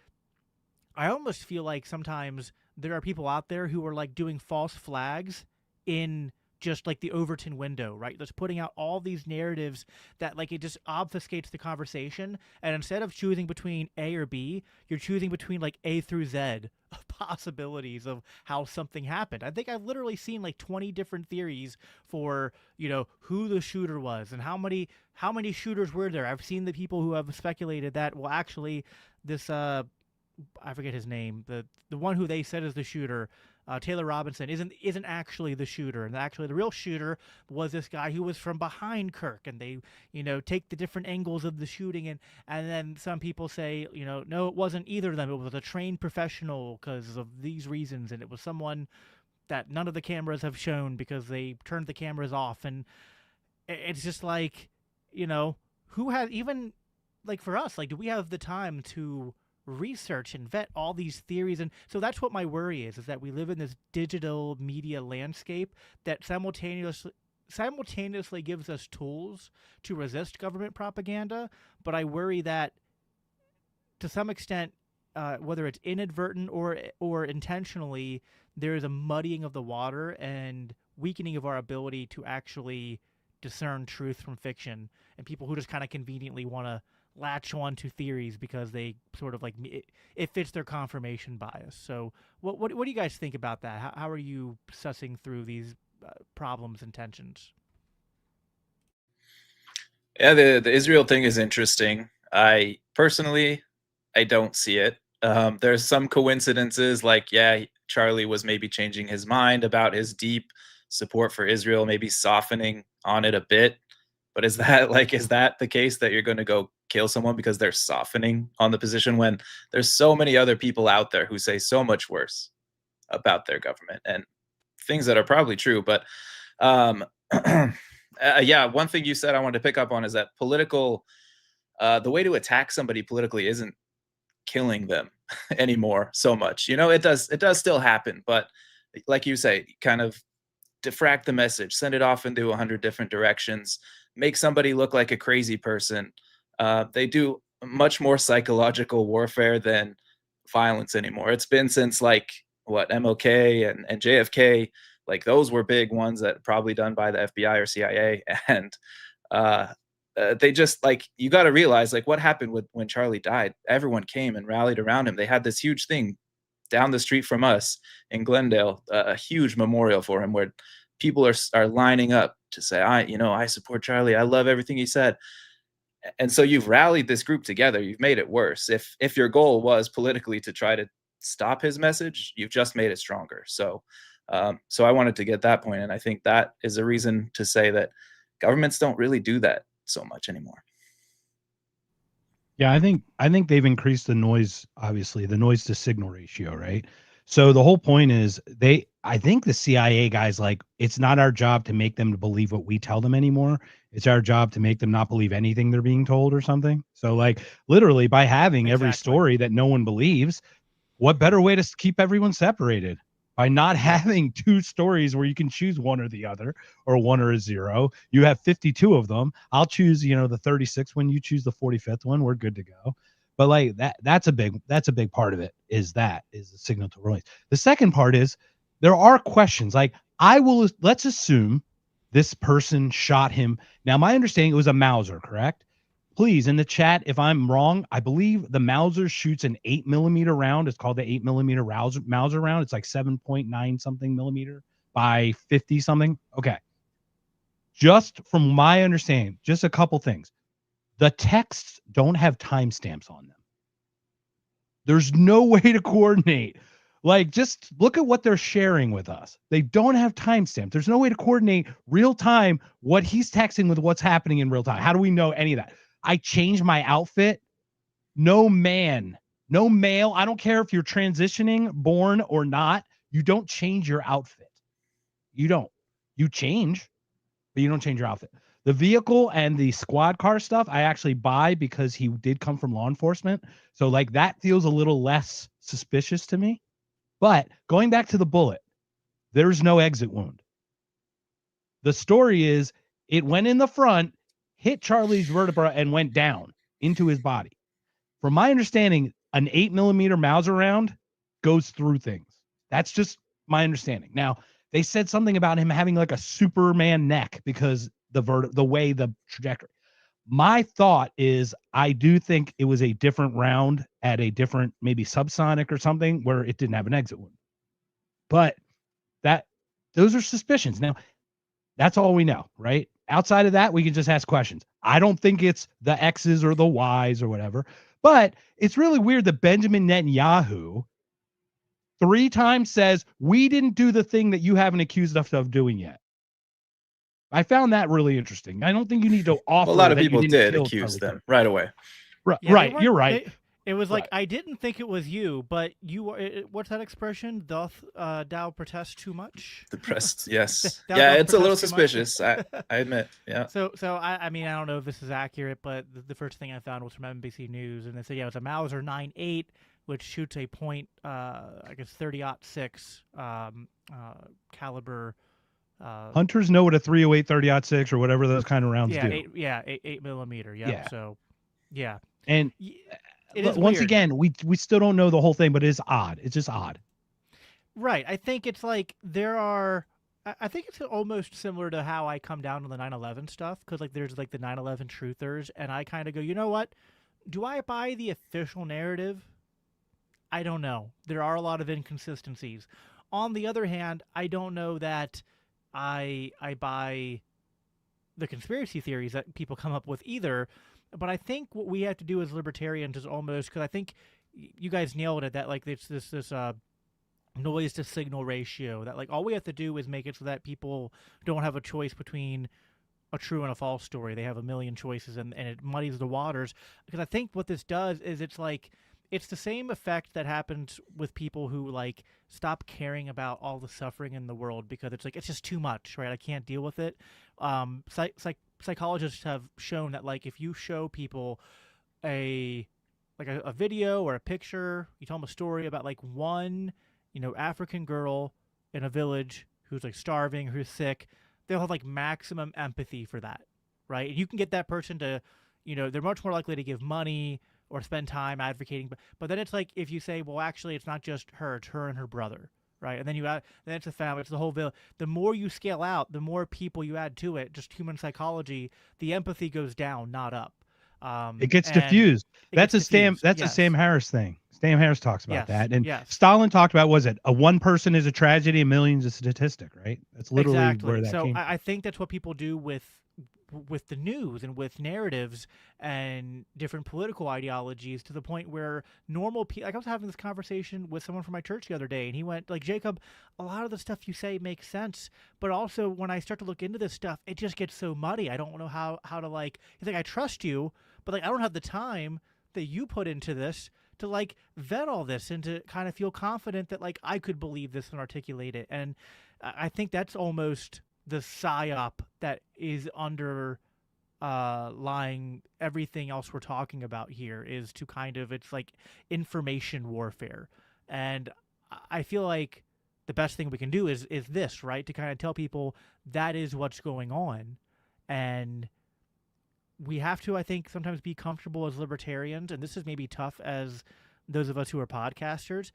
I almost feel like sometimes there are people out there who are like doing false flags in just like the Overton window, right? Just putting out all these narratives that like it just obfuscates the conversation. And instead of choosing between A or B, you're choosing between like A through Z of possibilities of how something happened. I think I've literally seen like 20 different theories for, you know, who the shooter was and how many shooters were there. I've seen the people who have speculated that, well, actually this, I forget his name, the one who they said is the shooter, Taylor Robinson, isn't actually the shooter, and actually the real shooter was this guy who was from behind Kirk, and they, you know, take the different angles of the shooting, and then some people say, you know, no, it wasn't either of them, it was a trained professional because of these reasons, and it was someone that none of the cameras have shown because they turned the cameras off, and it's just like, you know, who has, even like for us, like, do we have the time to research and vet all these theories? And so that's what my worry is that we live in this digital media landscape that simultaneously gives us tools to resist government propaganda, but I worry that to some extent, whether it's inadvertent or intentionally, there is a muddying of the water and weakening of our ability to actually discern truth from fiction, and people who just kind of conveniently want to latch on to theories because they sort of like it fits their confirmation bias. So what do you guys think about that? How are you sussing through these problems and tensions? Yeah, the Israel thing is interesting. I personally don't see it. There's some coincidences, like, yeah, Charlie was maybe changing his mind about his deep support for Israel, maybe softening on it a bit. But is that the case, that you're going to go kill someone because they're softening on the position, when there's so many other people out there who say so much worse about their government and things that are probably true? But yeah, one thing you said I wanted to pick up on is that the way to attack somebody politically isn't killing them anymore so much. You know, it does still happen, but like you say, kind of diffract the message, send it off into 100 different directions, make somebody look like a crazy person. They do much more psychological warfare than violence anymore. It's been since like MLK and JFK, like those were big ones that probably done by the FBI or CIA. And they just, like, you got to realize, like, what happened when Charlie died. Everyone came and rallied around him. They had this huge thing down the street from us in Glendale, a huge memorial for him, where people are lining up to say, I support Charlie. I love everything he said. And so you've rallied this group together. You've made it worse. If your goal was politically to try to stop his message, you've just made it stronger. So I wanted to get that point. And I think that is a reason to say that governments don't really do that so much anymore. Yeah, I think they've increased the noise, obviously, the noise to signal ratio, right? So the whole point is I think the CIA guys, like, it's not our job to make them to believe what we tell them anymore. It's our job to make them not believe anything they're being told or something. So, like, literally by having every story that no one believes, what better way to keep everyone separated? By not having two stories where you can choose one or the other, or one or a zero. You have 52 of them. I'll choose, the 36th one. You choose the 45th one. We're good to go. But like that's a big part of it, is the signal to release. The second part is there are questions. Like, let's assume this person shot him. Now, my understanding, it was a Mauser, correct? Please, in the chat, if I'm wrong, I believe the Mauser shoots an 8mm round. It's called the 8mm Mauser round. It's like 7.9 something millimeter by 50 something. Okay. Just from my understanding, just a couple things. The texts don't have timestamps on them. There's no way to coordinate. Like, just look at what they're sharing with us. They don't have timestamps. There's no way to coordinate real time what he's texting with what's happening in real time. How do we know any of that? I changed my outfit. No male. I don't care if you're transitioning, born or not. You don't change your outfit. You don't. You change, but you don't change your outfit. The vehicle and the squad car stuff, I actually buy because he did come from law enforcement. So like that feels a little less suspicious to me. But going back to the bullet, there's no exit wound. The story is it went in the front, hit Charlie's vertebra, and went down into his body. From my understanding, an 8mm Mauser round goes through things. That's just my understanding. Now, they said something about him having like a Superman neck because the way the trajectory. My thought is I do think it was a different round at a different, maybe subsonic or something, where it didn't have an exit wound. But those are suspicions. Now, that's all we know, right? Outside of that, we can just ask questions. I don't think it's the X's or the Y's or whatever, but it's really weird that Benjamin Netanyahu 3 times says, we didn't do the thing that you haven't accused us of doing yet. I found that really interesting. I don't think you need to offer. Well, a lot of people did accuse Charlie them Kirk right away. Right, yeah, right. You're right. It was like, I didn't think it was you, but you were. What's that expression? Doth thou protest too much? Depressed, yes. Yeah, it's a little suspicious. I admit. Yeah. So I mean, I don't know if this is accurate, but the first thing I found was from NBC News, and they said, yeah, it was a Mauser 9.8, which shoots a point, I guess 30-06 caliber. Hunters know what a 308 30-06 or whatever those kind of rounds do. 8mm. Yeah. So, yeah. And it is once weird. again, we still don't know the whole thing, but it's odd. It's just odd. Right. I think it's like I think it's almost similar to how I come down on the 9/11 stuff, because like there's like the 9/11 truthers, and I kind of go, you know what? Do I buy the official narrative? I don't know. There are a lot of inconsistencies. On the other hand, I don't know that I buy the conspiracy theories that people come up with either. But I think what we have to do as libertarians is almost, because I think you guys nailed it, that like it's this noise to signal ratio, that like all we have to do is make it so that people don't have a choice between a true and a false story. They have a million choices, and it muddies the waters. Because I think what this does is it's the same effect that happens with people who like stop caring about all the suffering in the world because it's like it's just too much, right? I can't deal with it. Psychologists have shown that like if you show people a video or a picture, you tell them a story about like one, African girl in a village who's like starving, who's sick, they'll have like maximum empathy for that, right? And you can get that person to, they're much more likely to give money or spend time advocating. But then it's like if you say, well, actually, it's not just her; it's her and her brother, right? And then then it's a family, it's the whole village. The more you scale out, the more people you add to it. Just human psychology, the empathy goes down, not up. It gets diffused. That's a Sam Yes. Harris thing. Sam Harris talks about Yes. that, and Yes. Stalin talked about, was it a one person is a tragedy, a million's a statistic, right? That's literally Exactly. where that So came. I think that's what people do with the news and with narratives and different political ideologies, to the point where normal people, like I was having this conversation with someone from my church the other day, and he went like, Jacob, a lot of the stuff you say makes sense, but also when I start to look into this stuff, it just gets so muddy. I don't know how to like, he's like, I trust you, but like I don't have the time that you put into this to like vet all this and to kind of feel confident that like I could believe this and articulate it. And I think that's almost the psyop that is lying everything else we're talking about here, is to kind of, it's like information warfare. And I feel like the best thing we can do is this, right? To kind of tell people that is what's going on. And we have to, I think, sometimes be comfortable as libertarians, and this is maybe tough as those of us who are podcasters.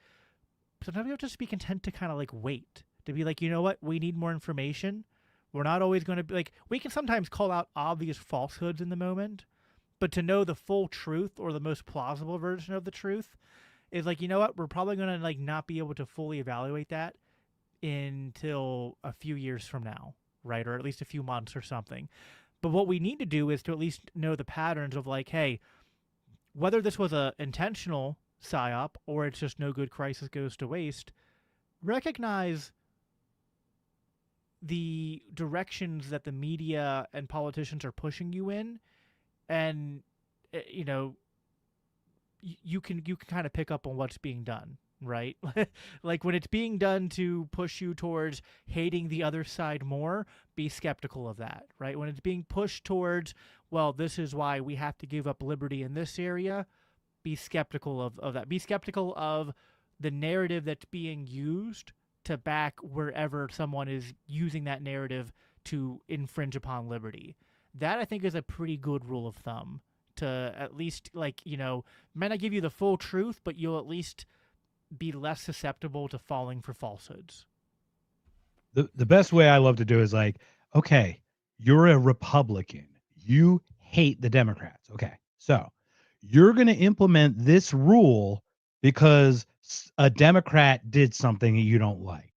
Sometimes we have to just be content to kind of like wait, to be like, you know what, we need more information. We're not always going to be like, we can sometimes call out obvious falsehoods in the moment, but to know the full truth or the most plausible version of the truth is like, you know what, we're probably going to like not be able to fully evaluate that until a few years from now, right? Or at least a few months or something. But what we need to do is to at least know the patterns of like, hey, whether this was a intentional psyop or it's just no good crisis goes to waste, recognize the directions that the media and politicians are pushing you in, and you know, you can kind of pick up on what's being done, right? Like when it's being done to push you towards hating the other side more, be skeptical of that, right? When it's being pushed towards, well, this is why we have to give up liberty in this area, be skeptical of that. Be skeptical of the narrative that's being used to back wherever someone is using that narrative to infringe upon liberty. That, I think, is a pretty good rule of thumb to at least, like, you know, might not give you the full truth, but you'll at least be less susceptible to falling for falsehoods. The best way I love to do is like, okay, you're a Republican. You hate the Democrats. Okay, so you're going to implement this rule because a Democrat did something that you don't like.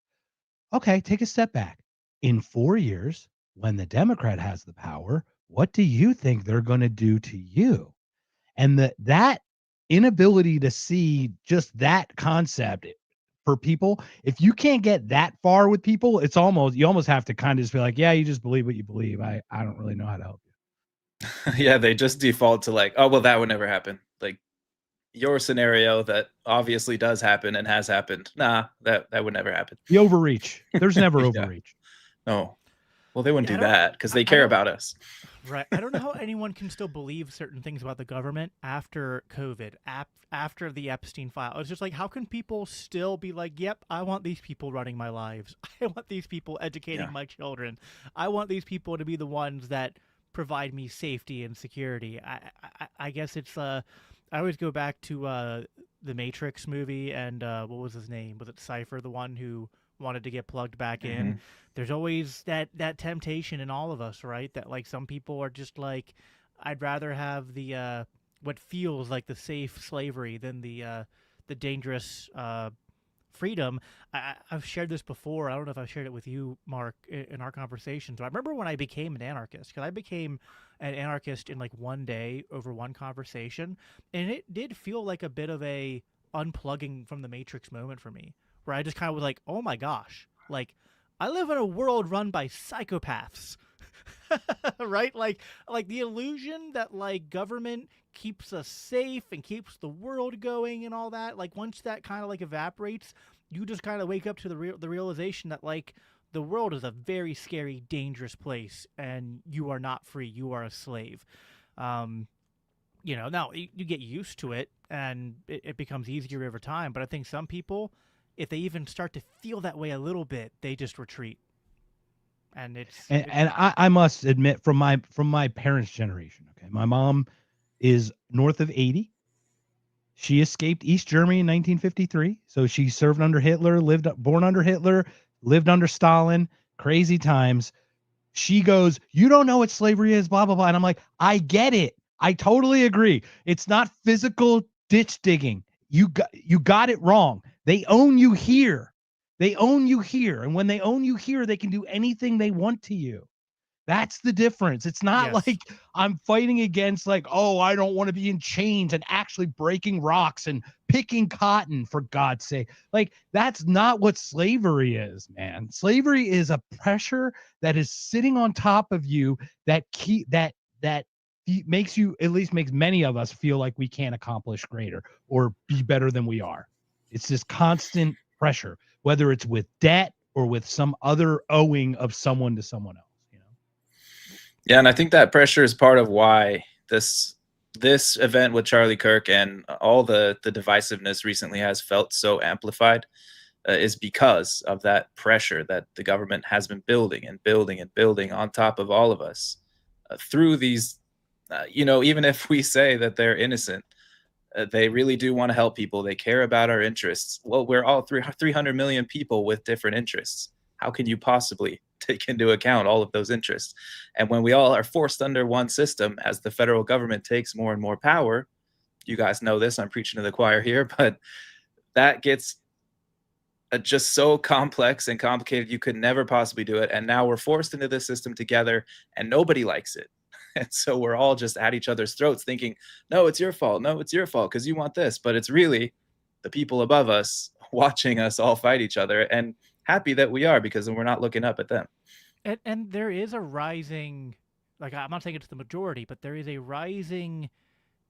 Okay, take a step back. In 4 years, when the Democrat has the power, what do you think they're going to do to you? And that inability to see just that concept for people, if you can't get that far with people, it's almost, you almost have to kind of just be like, yeah, you just believe what you believe. I don't really know how to help you. Yeah, they just default to like, oh, well, that would never happen. Like your scenario that obviously does happen and has happened. Nah, that would never happen. The overreach. There's never Yeah. overreach. No. Well, they wouldn't do that because they care about us. Right. I don't know how anyone can still believe certain things about the government after COVID, after the Epstein file. It's just like, how can people still be like, yep, I want these people running my lives. I want these people educating my children. I want these people to be the ones that provide me safety and security. I guess it's, I always go back to the Matrix movie and what was his name? Was it Cypher, the one who wanted to get plugged back in? There's always that temptation in all of us, right? That like some people are just like, I'd rather have the what feels like the safe slavery than the dangerous freedom. I've shared this before. I don't know if I've shared it with you, Mark, in our conversations. So I remember when I became an anarchist, because I became an anarchist in like one day over one conversation, and it did feel like a bit of a unplugging from the Matrix moment for me, where I just kind of was like, oh my gosh, like I live in a world run by psychopaths. Right? Like the illusion that like government keeps us safe and keeps the world going and all that, like once that kind of like evaporates, you just kind of wake up to the realization that like the world is a very scary, dangerous place and you are not free. You are a slave. You know, now you get used to it and it becomes easier over time, but I think some people, if they even start to feel that way a little bit, they just retreat. And and I must admit, from my parents' generation, okay, my mom is north of 80. She escaped East Germany in 1953, so she served under Hitler, born under Hitler, lived under Stalin, crazy times. She goes, you don't know what slavery is, blah blah blah, and I'm like, I get it, I totally agree. It's not physical ditch digging. You got it wrong. They own you here. They own you here. And when they own you here, they can do anything they want to you. That's the difference. It's not like I'm fighting against like, oh, I don't want to be in chains and actually breaking rocks and picking cotton, for God's sake. Like, that's not what slavery is, man. Slavery is a pressure that is sitting on top of you that makes you, at least makes many of us feel like we can't accomplish greater or be better than we are. It's this constant pressure, whether it's with debt or with some other owing of someone to someone else, you know? Yeah. And I think that pressure is part of why this event with Charlie Kirk and all the divisiveness recently has felt so amplified. is because of that pressure that the government has been building and building and building on top of all of us through these, even if we say that they're innocent, they really do want to help people. They care about our interests. Well, we're all 300 million people with different interests. How can you possibly take into account all of those interests? And when we all are forced under one system, as the federal government takes more and more power, you guys know this, I'm preaching to the choir here, but that gets just so complex and complicated, you could never possibly do it. And now we're forced into this system together and nobody likes it. And so we're all just at each other's throats thinking, no, it's your fault. No, it's your fault because you want this. But it's really the people above us watching us all fight each other, and happy that we are, because we're not looking up at them. And there is a rising, like, I'm not saying it's the majority, but there is a rising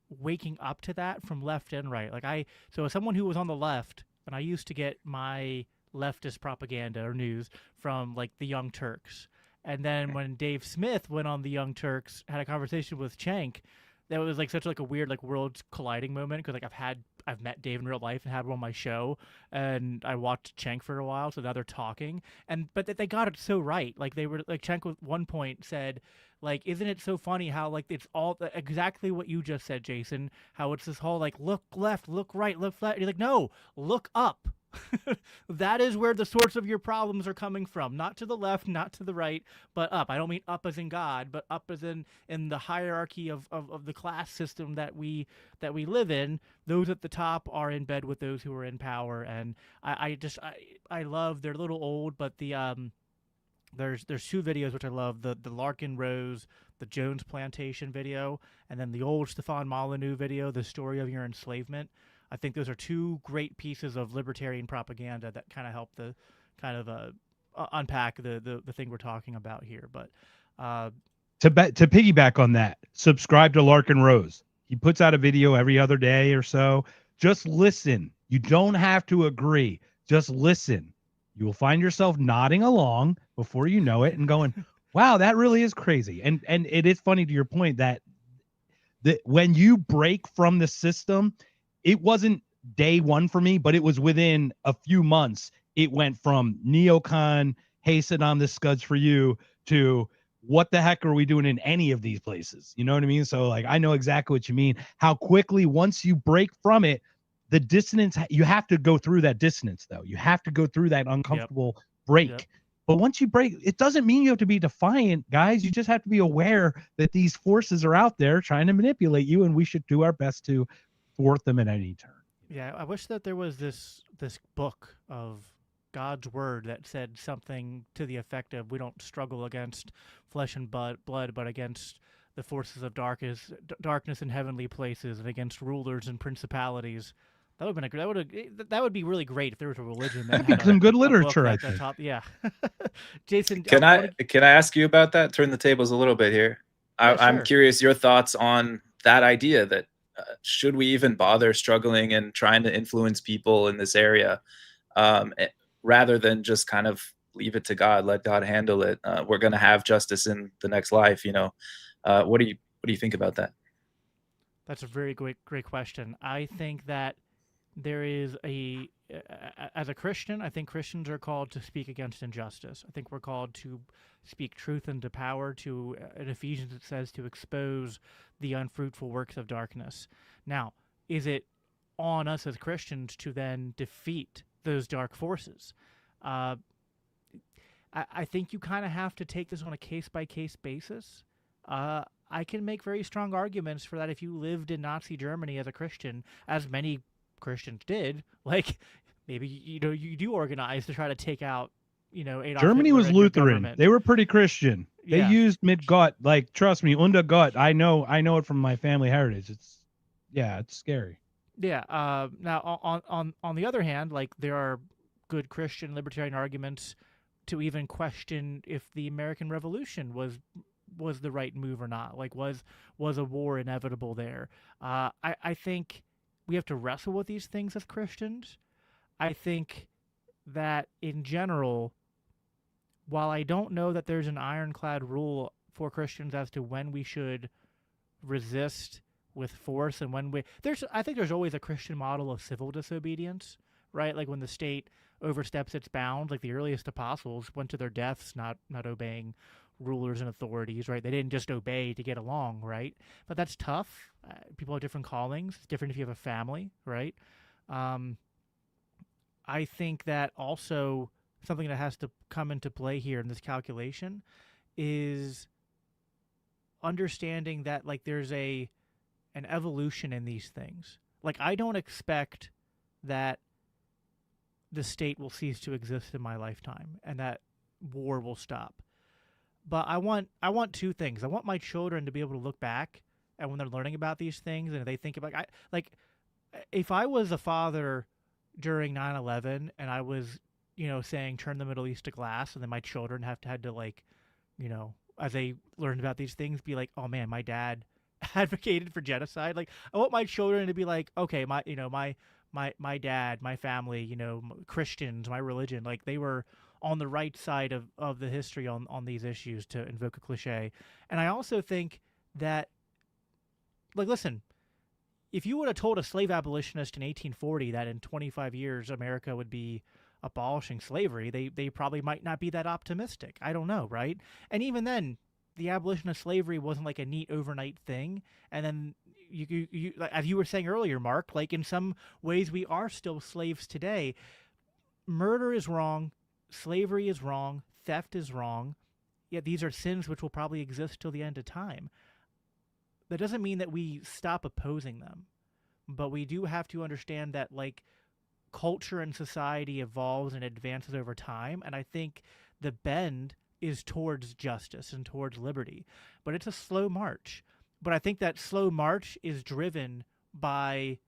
waking up to that from left and right. So as someone who was on the left, and I used to get my leftist propaganda or news from like the Young Turks. And then when Dave Smith went on the Young Turks, had a conversation with Cenk, that was like such like a weird like worlds colliding moment, because like I've met Dave in real life and had him on my show, and I watched Cenk for a while, so now they're talking, but they got it so right. Like they were like, Cenk at one point said, like, isn't it so funny how like it's all exactly what you just said, Jason, how it's this whole like look left, look right, look left. You're like, no, look up. That is where the source of your problems are coming from. Not to the left, not to the right, but up. I don't mean up as in God, but up as in the hierarchy of the class system that we live in. Those at the top are in bed with those who are in power, and I love. They're a little old, but there's two videos which I love: the Larkin Rose, the Jones Plantation video, and then the old Stefan Molyneux video, the story of your enslavement. I think those are two great pieces of libertarian propaganda that kind of help the kind of unpack the thing we're talking about here. But to piggyback on that, subscribe to Larkin Rose. He puts out a video every other day or so. Just listen. You don't have to agree. Just listen. You will find yourself nodding along before you know it and going, wow, that really is crazy. And it is funny, to your point, that when you break from the system, it wasn't day one for me, but it was within a few months. It went from neocon, hey, Saddam, this scud's for you, to what the heck are we doing in any of these places? You know what I mean? So like, I know exactly what you mean. How quickly, once you break from it, the dissonance, you have to go through that dissonance, though. You have to go through that uncomfortable break. Yep. But once you break, it doesn't mean you have to be defiant, guys. You just have to be aware that these forces are out there trying to manipulate you, and we should do our best to thwart them at any turn. Yeah, I wish that there was this book of God's word that said something to the effect of, we don't struggle against flesh and blood, but against the forces of darkness in heavenly places, and against rulers and principalities. That would have been that would be really great if there was a religion that had some good literature. I think. Yeah. Jason, can I ask you about that? Turn the tables a little bit here. Yeah, sure. I'm curious your thoughts on that idea that should we even bother struggling and trying to influence people in this area, rather than just kind of leave it to God, let God handle it. We're going to have justice in the next life. What do you think about that? That's a very great question. I think that there is as a Christian, I think Christians are called to speak against injustice. I think we're called to speak truth into power. In Ephesians it says to expose the unfruitful works of darkness. Now, is it on us as Christians to then defeat those dark forces? I think you kind of have to take this on a case-by-case basis. I can make very strong arguments for that if you lived in Nazi Germany as a Christian, as many Christians did. Like, maybe you do organize to try to take out Adolf Germany Hitler was Lutheran. They were pretty Christian. They used mit Gott. Like, trust me, unter Gott. I know it from my family heritage. It's scary. Yeah. Now on the other hand, like, there are good Christian libertarian arguments to even question if the American Revolution was the right move or not. Like, was a war inevitable there? I think we have to wrestle with these things as Christians. I think that in general, while I don't know that there's an ironclad rule for Christians as to when we should resist with force and when I think there's always a Christian model of civil disobedience, right? Like when the state oversteps its bounds. Like the earliest apostles went to their deaths not obeying rulers and authorities, right? They didn't just obey to get along, right? But that's tough. People have different callings. It's different if you have a family, right? I think that also something that has to come into play here in this calculation is understanding that like there's an evolution in these things. Like I don't expect that the state will cease to exist in my lifetime and that war will stop. But I want two things. I want my children to be able to look back and when they're learning about these things and they think about if I was a father during 9/11 and I was, saying turn the Middle East to glass, and then my children had to like, as they learned about these things, be like, oh man, my dad advocated for genocide. Like I want my children to be like, okay, my dad, my family, Christians, my religion, like they were on the right side of the history on these issues, to invoke a cliche. And I also think that, like, listen, if you would have told a slave abolitionist in 1840 that in 25 years America would be abolishing slavery, they probably might not be that optimistic. I don't know, right? And even then, the abolition of slavery wasn't like a neat overnight thing. And then you as you were saying earlier, Mark, like in some ways we are still slaves today. Murder is wrong, slavery is wrong, theft is wrong. Yet these are sins which will probably exist till the end of time. That doesn't mean that we stop opposing them, but we do have to understand that like culture and society evolves and advances over time, and I think the bend is towards justice and towards liberty, but it's a slow march. But I think that slow march is driven by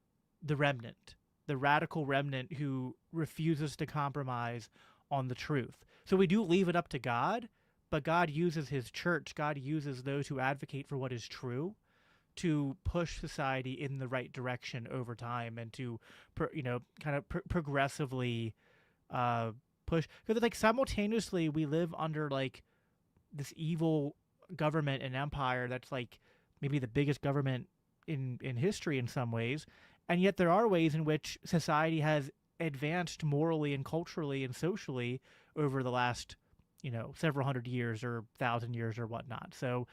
the remnant, the radical remnant who refuses to compromise on the truth. So we do leave it up to God, but God uses his church, God uses those who advocate for what is true to push society in the right direction over time and to, progressively push. Because like simultaneously we live under like this evil government and empire that's like maybe the biggest government in history in some ways. And yet there are ways in which society has advanced morally and culturally and socially over the last, several hundred years or 1,000 years or whatnot. So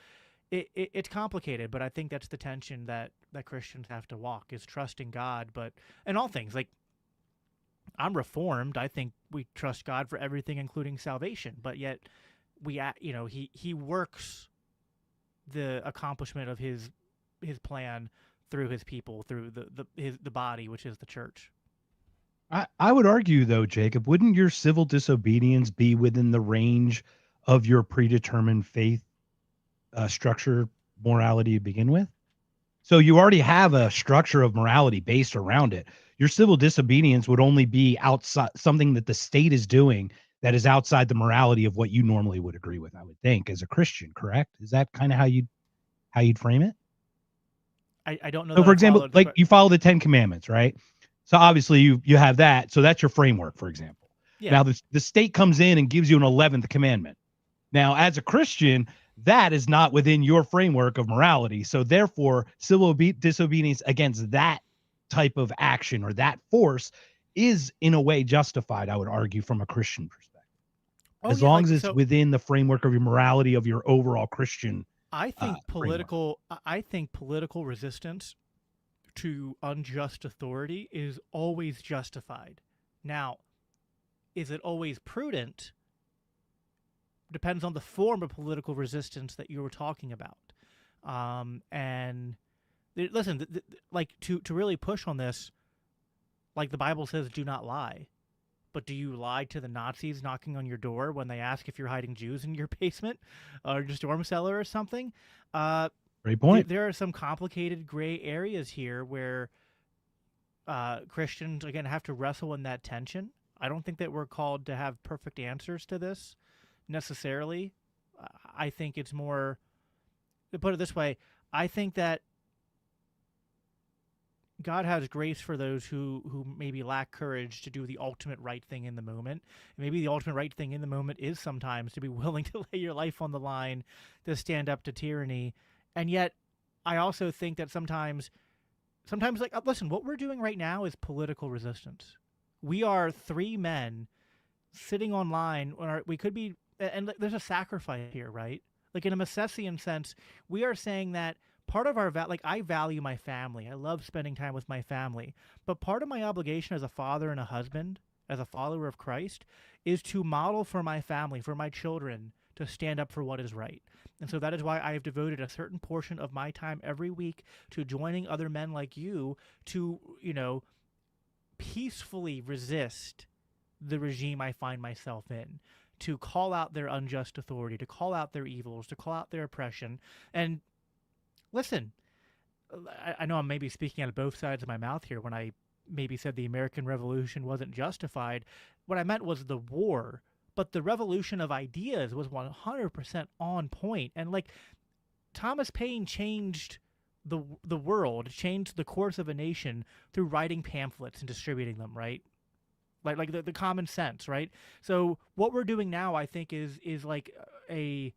it's complicated, but I think that's the tension that Christians have to walk, is trusting God, but in all things. Like, I'm Reformed. I think we trust God for everything, including salvation, but yet he works the accomplishment of his plan through his people, through the body, which is the church. I would argue, though, Jacob, wouldn't your civil disobedience be within the range of your predetermined faith structure morality to begin with? So you already have a structure of morality based around it. Your civil disobedience would only be outside something that the state is doing that is outside the morality of what you normally would agree with, I would think, as a Christian, correct? Is that kind of how you'd frame it? I don't know. So, for example, like you follow the 10 Commandments, right? So obviously you have that. So that's your framework, for example. Yeah. Now the state comes in and gives you an 11th commandment. Now, as a Christian, that is not within your framework of morality. So therefore, civil disobedience against that type of action or that force is in a way justified, I would argue, from a Christian perspective. As long as it's within the framework of your morality of your overall Christian I think political resistance to unjust authority is always justified. Now, is it always prudent? Depends on the form of political resistance that you were talking about. And listen, like to really push on this, like the Bible says, do not lie. But do you lie to the Nazis knocking on your door when they ask if you're hiding Jews in your basement or your storm cellar or something? Great point. There are some complicated gray areas here where Christians, again, have to wrestle in that tension. I don't think that we're called to have perfect answers to this necessarily. I think it's more, to put it this way, I think that God has grace for those who maybe lack courage to do the ultimate right thing in the moment. Maybe the ultimate right thing in the moment is sometimes to be willing to lay your life on the line to stand up to tyranny. And yet, I also think that sometimes like, listen, what we're doing right now is political resistance. We are three men sitting online. We could be, and there's a sacrifice here, right? Like in a Misesian sense, we are saying that part of our like I value my family. I love spending time with my family, but part of my obligation as a father and a husband, as a follower of Christ, is to model for my family, for my children, to stand up for what is right. And so that is why I have devoted a certain portion of my time every week to joining other men like you to, peacefully resist the regime I find myself in, to call out their unjust authority, to call out their evils, to call out their oppression. And listen, I know I'm maybe speaking out of both sides of my mouth here when I maybe said the American Revolution wasn't justified. What I meant was the war, but the revolution of ideas was 100% on point. And like Thomas Paine changed the world, changed the course of a nation through writing pamphlets and distributing them, right? Like the common sense, right? So what we're doing now, I think, is like a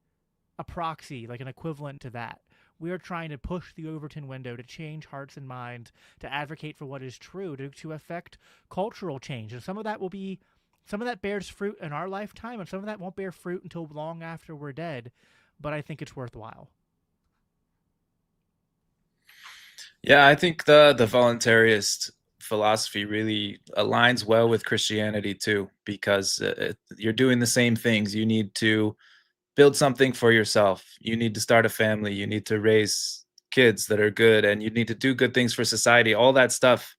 proxy, like an equivalent to that. We are trying to push the Overton window to change hearts and minds, to advocate for what is true, to affect cultural change. And some of that bears fruit in our lifetime, and some of that won't bear fruit until long after we're dead. But I think it's worthwhile. Yeah, I think the voluntarist philosophy really aligns well with Christianity too, because you're doing the same things. You need to build something for yourself. You need to start a family. You need to raise kids that are good, and you need to do good things for society. All that stuff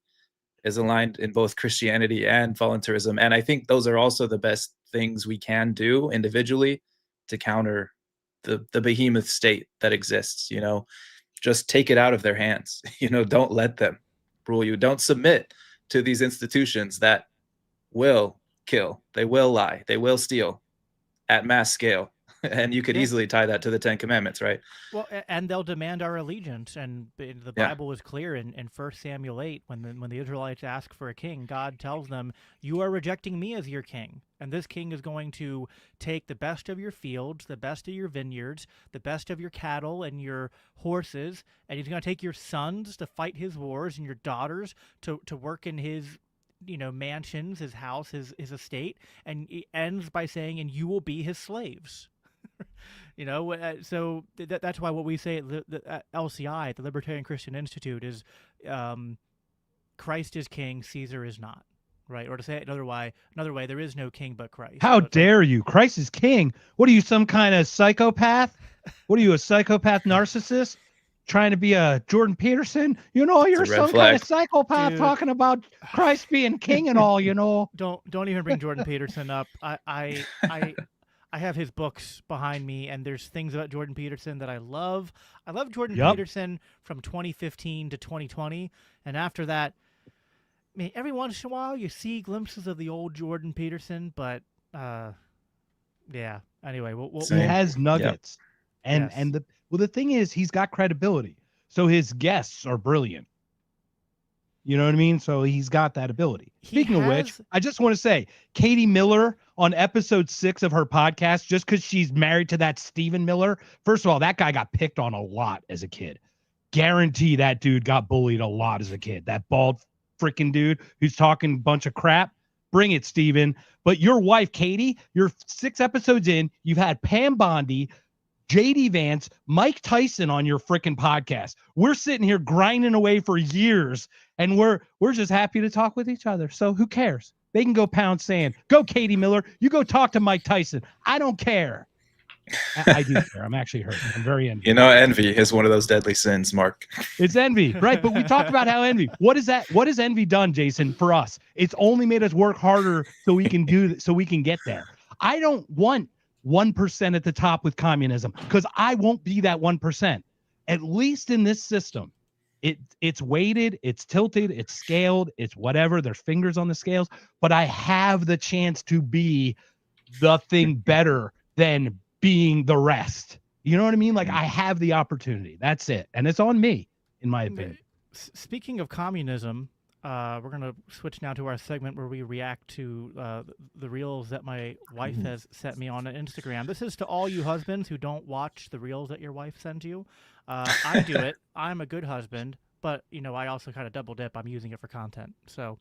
is aligned in both Christianity and voluntarism. And I think those are also the best things we can do individually to counter the behemoth state that exists. Just take it out of their hands. Don't let them rule you. Don't submit to these institutions that will kill, they will lie, they will steal at mass scale. And you could easily tie that to the 10 Commandments, right? Well, and they'll demand our allegiance. And the Bible is clear in 1 Samuel 8, when the Israelites ask for a king, God tells them, you are rejecting me as your king. And this king is going to take the best of your fields, the best of your vineyards, the best of your cattle and your horses, and he's going to take your sons to fight his wars and your daughters to work in his mansions, his house, his estate. And he ends by saying, and you will be his slaves. So that's why what we say at LCI, at the Libertarian Christian Institute, is Christ is king, Caesar is not, right? Or to say it another way, there is no king but Christ. How dare you? Christ is king. What are you, some kind of psychopath? What are you, a psychopath narcissist? Trying to be a Jordan Peterson? You're some kind of psychopath. Dude, talking about Christ being king and all, Don't even bring Jordan Peterson up. I have his books behind me, and there's things about Jordan Peterson that I love. I love Jordan Peterson from 2015 to 2020, and after that, I mean, every once in a while you see glimpses of the old Jordan Peterson, but yeah. Anyway, he has nuggets, and the thing is, he's got credibility, so his guests are brilliant. You know what I mean? So he's got that ability. Speaking of which, I just want to say, Katie Miller on episode 6 of her podcast, just because she's married to that Stephen Miller. First of all, that guy got picked on a lot as a kid. Guarantee that dude got bullied a lot as a kid. That bald freaking dude who's talking a bunch of crap. Bring it, Stephen. But your wife, Katie, you're 6 episodes in. You've had Pam Bondi, JD Vance, Mike Tyson on your freaking podcast. We're sitting here grinding away for years, and we're just happy to talk with each other. So who cares? They can go pound sand. Go, Katie Miller. You go talk to Mike Tyson. I don't care. I do care. I'm actually hurt. I'm very envious. Envy is one of those deadly sins, Mark. It's envy, right? But we talked about how envy. What is that? What has envy done, Jason, for us? It's only made us work harder so we can get there. I don't want 1% at the top with communism, because I won't be that 1%. At least in this system, it's weighted, it's tilted, it's scaled, it's whatever. There's fingers on the scales, but I have the chance to be the thing better than being the rest. You know what I mean? Like, I have the opportunity. That's it, and it's on me, in my opinion. Speaking of communism, we're going to switch now to our segment where we react to the reels that my wife has sent me on Instagram. This is to all you husbands who don't watch the reels that your wife sends you. I do it. I'm a good husband, but, I also kind of double dip. I'm using it for content. So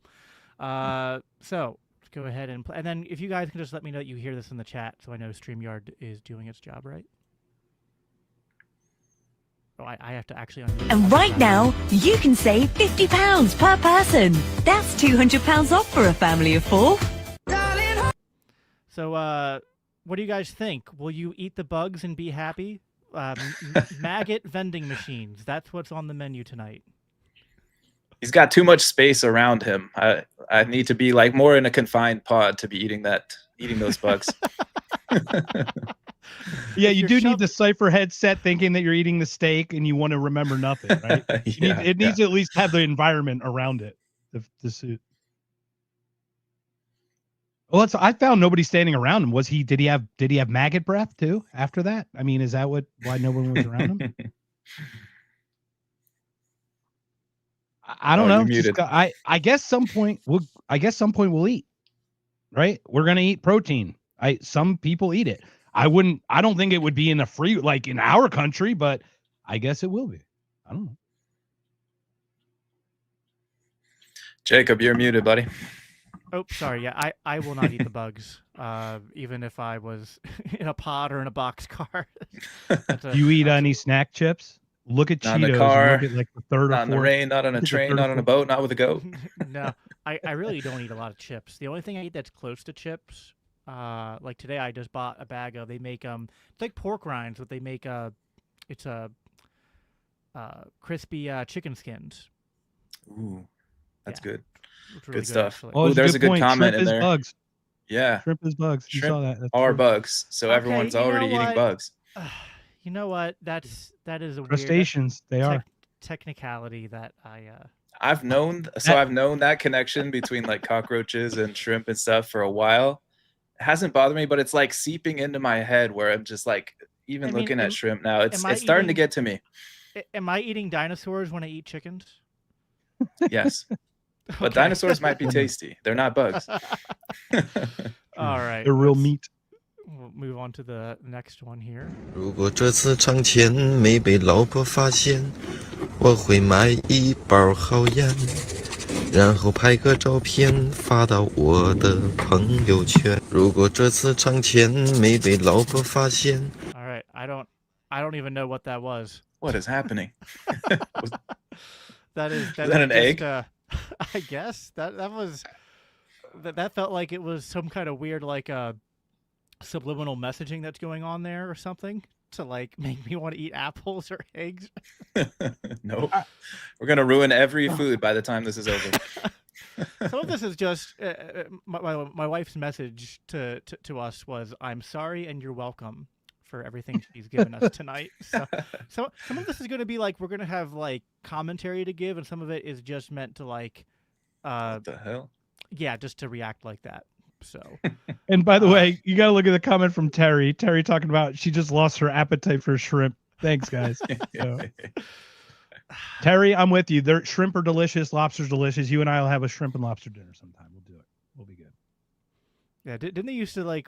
So let's go ahead and play. And then if you guys can just let me know that you hear this in the chat, so I know StreamYard is doing its job right. Oh, I have to actually unmute. And right now, you can save £50 per person. That's £200 off for a family of 4. So, what do you guys think? Will you eat the bugs and be happy? Maggot vending machines. That's what's on the menu tonight. He's got too much space around him. I need to be like more in a confined pod to be eating those bugs. Yeah, If you you're do need shove- the Cypher headset thinking that you're eating the steak and you want to remember nothing, right? It needs to at least have the environment around it. The suit. Well, I found nobody standing around him. Did he have maggot breath too after that? I mean, is that why no one was around him? I don't know. You're muted. I guess some point we'll eat. Right? We're gonna eat protein. Some people eat it. I don't think it would be in a free like in our country, but I guess it will be. I don't know. Jacob, you're muted, buddy. Oh, sorry. Yeah, I will not eat the bugs, even if I was in a pod or in a boxcar. You eat any snack chips? Look at Not Cheetos. in the car, and look at like the third or not in the fourth. rain, not on a train, not on a boat, not with a goat. No, I really don't eat a lot of chips. The only thing I eat that's close to chips, like today I just bought a bag of. They make it's like pork rinds, but they make it's a crispy chicken skins. Ooh, that's Yeah. good. It's really Good stuff. actually. Oh, Ooh, there's a good point. comment Shrimp in is there. Bugs. Yeah, Shrimp is bugs. You Shrimp saw that. That's are true. bugs, so Okay, everyone's you know already eating what? bugs. You know what? That is a Crustaceans. They are. technicality that I've known that connection between like cockroaches and shrimp and stuff for a while. It hasn't bothered me, but it's like seeping into my head where I'm just like even I mean, looking at shrimp now. It's am I starting to eating- get to me. Am I eating dinosaurs when I eat chickens? Yes. But Okay. dinosaurs might be tasty. They're not bugs. All right. They're real let's- meat. We'll move on to the next one here. 如果这次场前没被老婆发现，我会买一包好烟，然后拍个照片发到我的朋友圈。如果这次场前没被老婆发现。 All right. I don't even know what that was. What is happening? That is that an egg? I guess that was that felt like it was some kind of weird like subliminal messaging that's going on there or something to like make me want to eat apples or eggs. Nope. We're gonna ruin every food by the time this is over. Some of this is just my wife's message to us was, "I'm sorry and you're welcome for everything she's given us tonight." So some of this is going to be like we're going to have like commentary to give, and some of it is just meant to like, What the hell? yeah, just to react like that. So And by the way, you got to look at the comment from Terry. Terry talking about she just lost her appetite for shrimp. Thanks, guys. So, Terry, I'm with you. Shrimp are delicious. Lobster's delicious. You and I will have a shrimp and lobster dinner sometime. We'll do it. We'll be good. yeah, didn't they used to like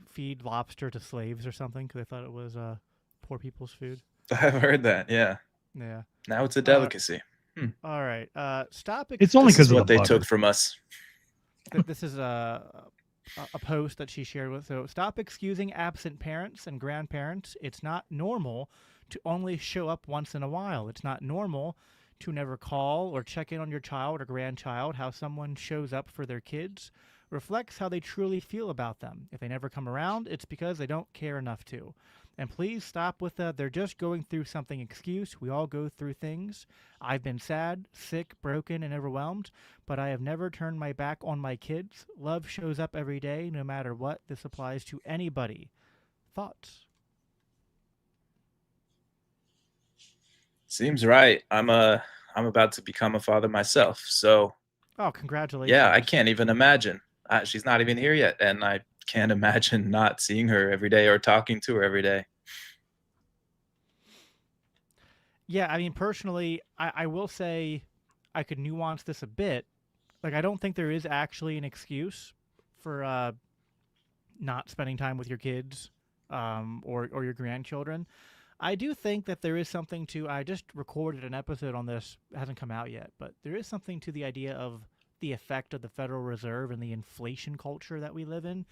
feed lobster to slaves or something because they thought it was poor people's food? I've heard that. Yeah. Yeah. Now it's a delicacy. All right. Stop. It's only This is because of what the they butter. took from us. This is a post that she shared with. So stop excusing absent parents and grandparents. It's not normal to only show up once in a while. It's not normal to never call or check in on your child or grandchild. How someone shows up for their kids reflects how they truly feel about them. If they never come around, it's because they don't care enough to. And please stop with the "they're just going through something" excuse. We all go through things. I've been sad, sick, broken, and overwhelmed, but I have never turned my back on my kids. Love shows up every day, no matter what. This applies to anybody. Thoughts? Seems right. I'm about to become a father myself. So Oh, congratulations. yeah, I can't even imagine. She's not even here yet, and I can't imagine not seeing her every day or talking to her every day. Yeah, I mean, personally, I will say I could nuance this a bit. Like, I don't think there is actually an excuse for not spending time with your kids or your grandchildren. I do think that there is something to, I just recorded an episode on this, it hasn't come out yet, but there is something to the idea of the effect of the Federal Reserve and the inflation culture that we live in,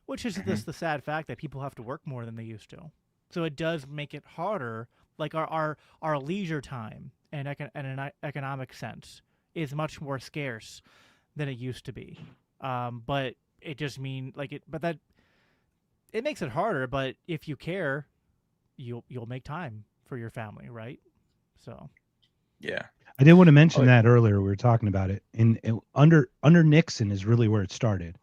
which is just the sad fact that people have to work more than they used to. So it does make it harder. Like our leisure time and in an economic sense is much more scarce than it used to be. But it just it makes it harder. But if you care, you'll make time for your family, right? So, yeah. I did want to mention that earlier. We were talking about it, and under Nixon is really where it started,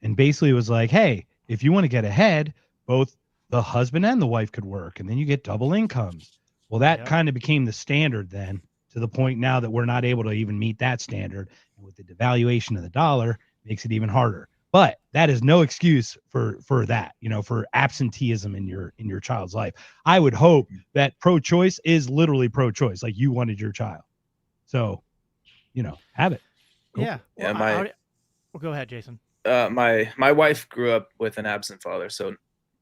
and basically it was like, hey, if you want to get ahead, both the husband and the wife could work, and then you get double incomes. Well, that kind of became the standard then, to the point now that we're not able to even meet that standard, and with the devaluation of the dollar, makes it even harder. But that is no excuse for that, for absenteeism in your child's life. I would hope that pro-choice is literally pro-choice, like you wanted your child. So, have it. Yeah. Well, go ahead, Jason. My wife grew up with an absent father, so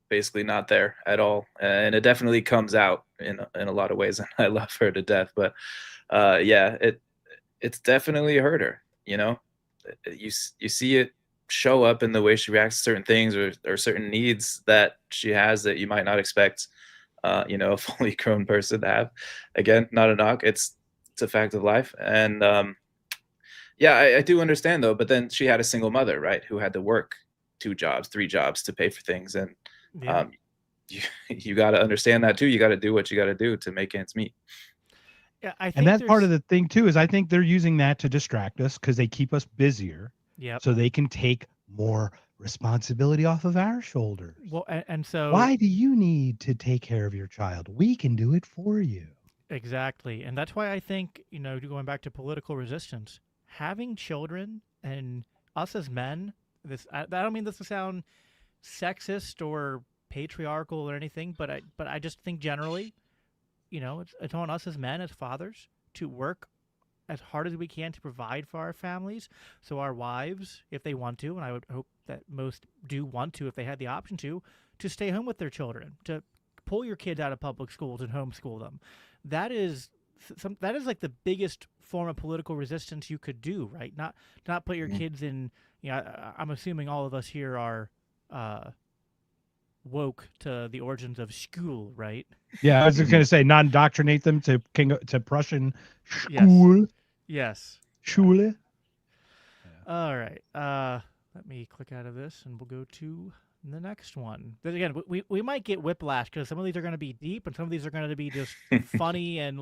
basically not there at all, and it definitely comes out in a lot of ways, and I love her to death. But it's definitely hurt her. You see it show up in the way she reacts to certain things or certain needs that she has that you might not expect a fully grown person to have. Again, not a knock, it's a fact of life. And I do understand though, but then she had a single mother, right, who had to work 2 jobs, 3 jobs to pay for things. And you got to understand that too. You got to do what you got to do to make ends meet. Yeah, I think and that's part of the thing too, is I think they're using that to distract us because they keep us busier. Yeah. So they can take more responsibility off of our shoulders. Well, and so why do you need to take care of your child? We can do it for you. Exactly. And that's why I think, going back to political resistance, having children and us as men, I don't mean this to sound sexist or patriarchal or anything, but I just think generally, it's on us as men, as fathers, to work as hard as we can to provide for our families, so our wives, if they want to, and I would hope that most do want to if they had the option to stay home with their children, to pull your kids out of public schools and homeschool them. That is like the biggest form of political resistance you could do, right? Not put your kids in, I'm assuming all of us here are woke to the origins of school, right? Yeah, I was just going to say, not indoctrinate them to Prussian school. Yes. Schule. All right. Let me click out of this, and we'll go to the next one. Then again, we might get whiplash because some of these are going to be deep, and some of these are going to be just funny and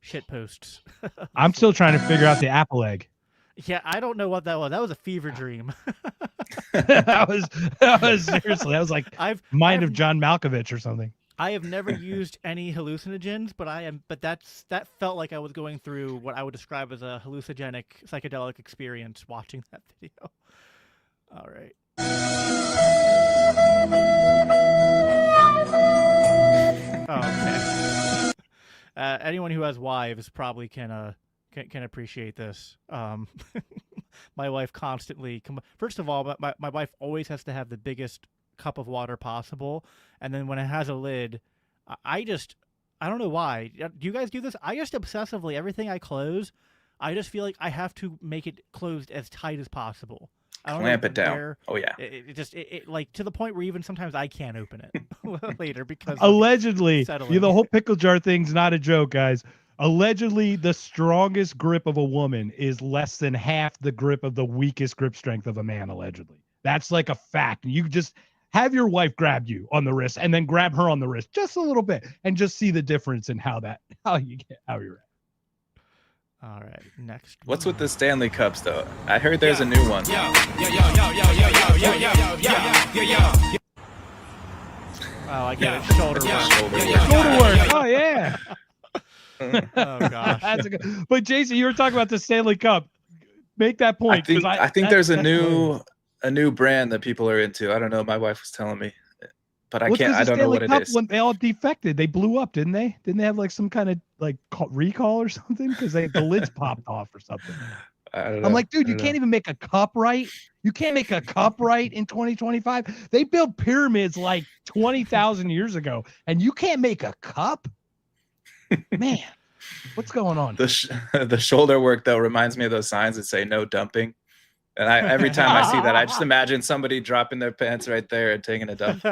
shit posts. I'm still trying to figure out the apple egg. Yeah, I don't know what that was. That was a fever dream. that was seriously. That was like Mind of John Malkovich or something. I have never used any hallucinogens, but that felt like I was going through what I would describe as a hallucinogenic psychedelic experience watching that video. All right. Oh, okay. Anyone who has wives probably can appreciate this. My wife constantly first of all, my wife always has to have the biggest cup of water possible, and then when it has a lid, I don't know why. Do you guys do this? I just obsessively, everything I close, I just feel like I have to make it closed as tight as possible. I don't clamp it down. Oh yeah. It like to the point where even sometimes I can't open it later because allegedly the whole pickle jar thing's not a joke, guys. Allegedly, the strongest grip of a woman is less than half the grip of the weakest grip strength of a man, allegedly. That's like a fact. You just have your wife grab you on the wrist and then grab her on the wrist just a little bit and just see the difference in how you're at. All right, next. What's with the Stanley Cups, though? I heard there's a new one. Oh, I get it. Shoulder work. Oh, yeah. Oh gosh. That's a good. But Jason, you were talking about the Stanley Cup. Make that point. I think there's a new brand that people are into. I don't know. My wife was telling me, but I don't know what it is. When they all defected, they blew up, didn't they? Didn't they have like some kind of like recall or something because the lids popped off or something? I don't know. I'm like, dude, you can't even make a cup right. You can't make a cup right in 2025. They built pyramids like 20,000 years ago, and you can't make a cup. Man, What's going on? The shoulder work though reminds me of those signs that say no dumping. And every time I see that, I just imagine somebody dropping their pants right there and taking a dump.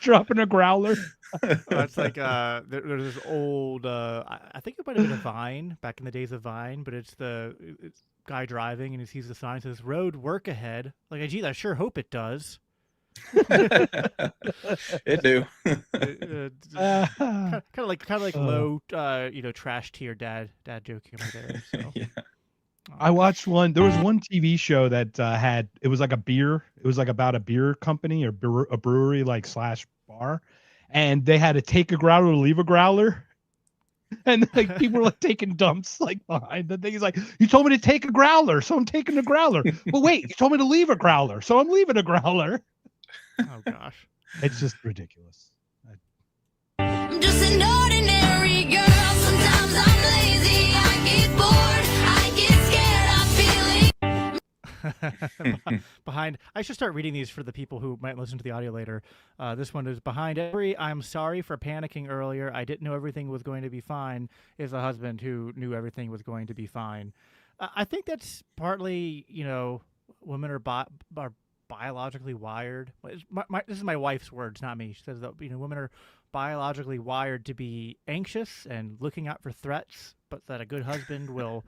Dropping a growler. It's like there's this old I think it might have been a Vine back in the days of Vine, but it's guy driving and he sees the sign that says road work ahead. Like, gee, I sure hope it does. It do. Kind of like low trash tier dad joking right there. So. Yeah. I watched one. There was one TV show that it was like a beer. It was like about a beer company or a brewery like / bar, and they had to take a growler to leave a growler, and like people were like taking dumps like behind the thing. He's like, "You told me to take a growler, so I'm taking a growler. But wait, you told me to leave a growler, so I'm leaving a growler." Oh gosh, it's just ridiculous. I'm just an ordinary girl. Sometimes I'm lazy. I get bored. I get scared. I'm feeling. Behind, I should start reading these for the people who might listen to the audio later. This one is behind every I'm sorry for panicking earlier. I didn't know everything was going to be fine. Is a husband who knew everything was going to be fine. I think that's partly, women are biologically wired. This is my wife's words, not me. She says that women are biologically wired to be anxious and looking out for threats, but that a good husband will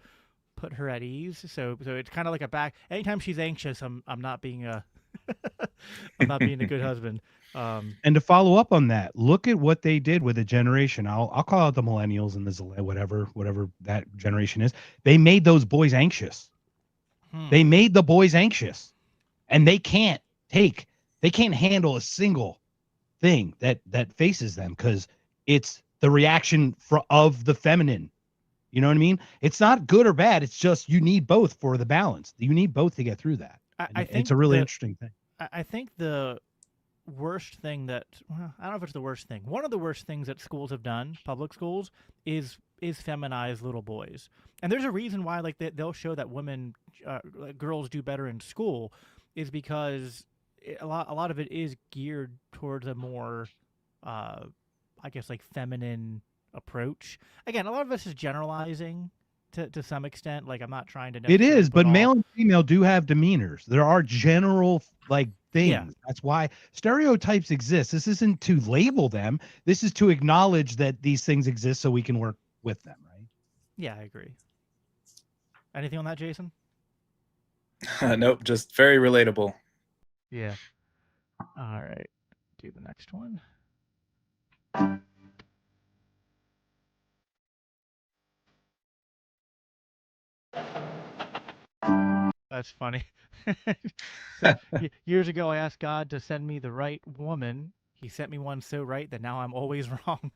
put her at ease. So it's kind of like anytime she's anxious, I'm not being a I'm not being a good husband. And to follow up on that, look at what they did with a generation. I'll call out the millennials and the whatever that generation is. They made those boys anxious. They made the boys anxious, and they can't handle a single thing that faces them because it's the reaction of the feminine. You know what I mean? It's not good or bad. It's just you need both for the balance. You need both to get through that. I think it's a really interesting thing. I think the worst thing I don't know if it's the worst thing. One of the worst things that schools have done, public schools, is feminize little boys. And there's a reason why they'll show that girls do better in school is because a lot of it is geared towards a more, feminine approach. Again, a lot of this is generalizing to some extent. Like, I'm not trying to. It is, but male and female do have demeanors. There are general things. Yeah. That's why stereotypes exist. This isn't to label them. This is to acknowledge that these things exist so we can work with them, right? Yeah, I agree. Anything on that, Jason? Nope, just very relatable. Yeah. All right. Do the next one. That's funny. Years ago, I asked God to send me the right woman. He sent me one so right that now I'm always wrong.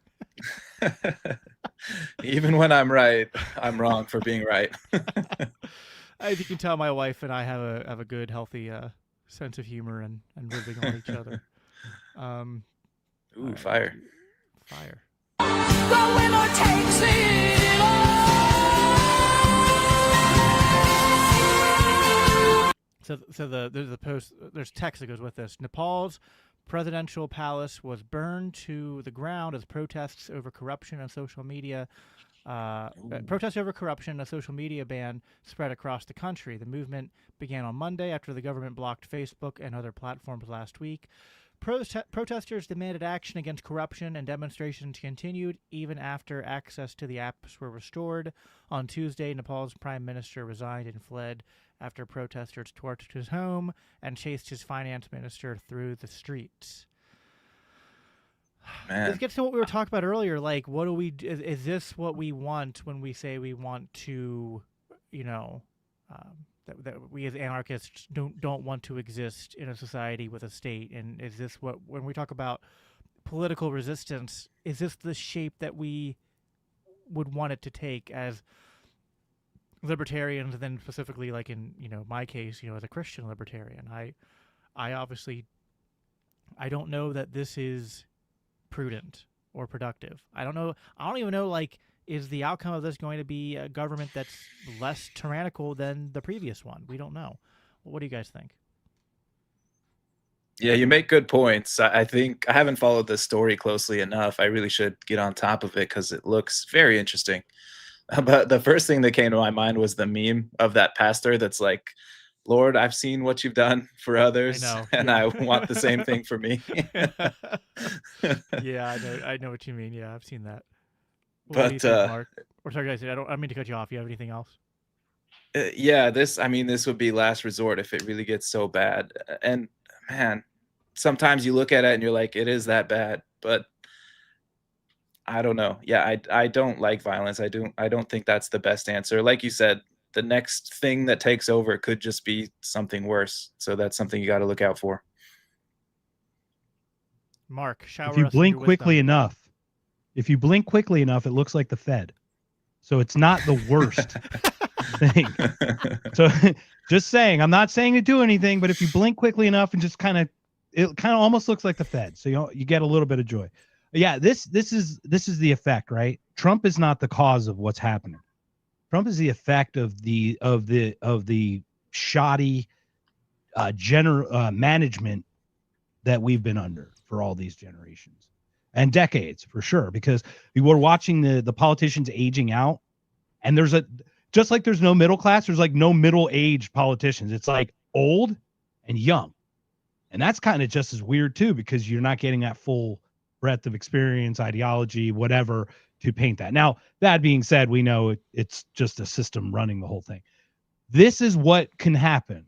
Even when I'm right, I'm wrong for being right. As you can tell, my wife and I have a good, healthy sense of humor and ribbing on each other. Ooh, fire. Fire. The winner takes it all. So there's a post. There's text that goes with this. Nepal's presidential palace was burned to the ground as protests over corruption on social media. Protests over corruption and a social media ban spread across the country. The movement began on Monday after the government blocked Facebook and other platforms last week. Protesters demanded action against corruption, and demonstrations continued even after access to the apps were restored. On Tuesday, Nepal's prime minister resigned and fled after protesters torched his home and chased his finance minister through the streets. Man. This gets to what we were talking about earlier. Like, what do we? Is this what we want when we say we want to, that we as anarchists don't want to exist in a society with a state? And is this what, when we talk about political resistance, is this the shape that we would want it to take as libertarians? And then specifically, like in my case, as a Christian libertarian, I obviously I don't know that this is prudent or productive. I don't even know, like, is the outcome of this going to be a government that's less tyrannical than the previous one? We don't know. What do you guys think? Yeah, you make good points. I think I haven't followed this story closely enough. I really should get on top of it because it looks very interesting. But the first thing that came to my mind was the meme of that pastor that's like, Lord, I've seen what you've done for I others, know. and Yeah. I want the same thing for me. Yeah, I know what you mean. Yeah, I've seen that. What do you But think, Mark? Or sorry, guys, I don't mean to cut you off. You have anything else? yeah, this would be last resort if it really gets so bad. And man, sometimes you look at it and you're like, it is that bad. But I don't know. Yeah, I don't like violence. I don't think that's the best answer. Like you said, the next thing that takes over could just be something worse. So that's something you got to look out for. Mark, shower If you us in blink your quickly wisdom. enough, it looks like the Fed. So it's not the worst thing. So just saying, I'm not saying to do anything, but if you blink quickly enough and just it kind of almost looks like the Fed. So you get a little bit of joy. Yeah, this is the effect, right? Trump is not the cause of what's happening. Trump is the effect of the shoddy management that we've been under for all these generations and decades, for sure, because we were watching the politicians aging out, and just like there's no middle class, there's like no middle-aged politicians. It's like old and young. And that's kind of just as weird too, because you're not getting that full breadth of experience, ideology, whatever, to paint that. Now, that being said, we know it's just a system running the whole thing. This is what can happen.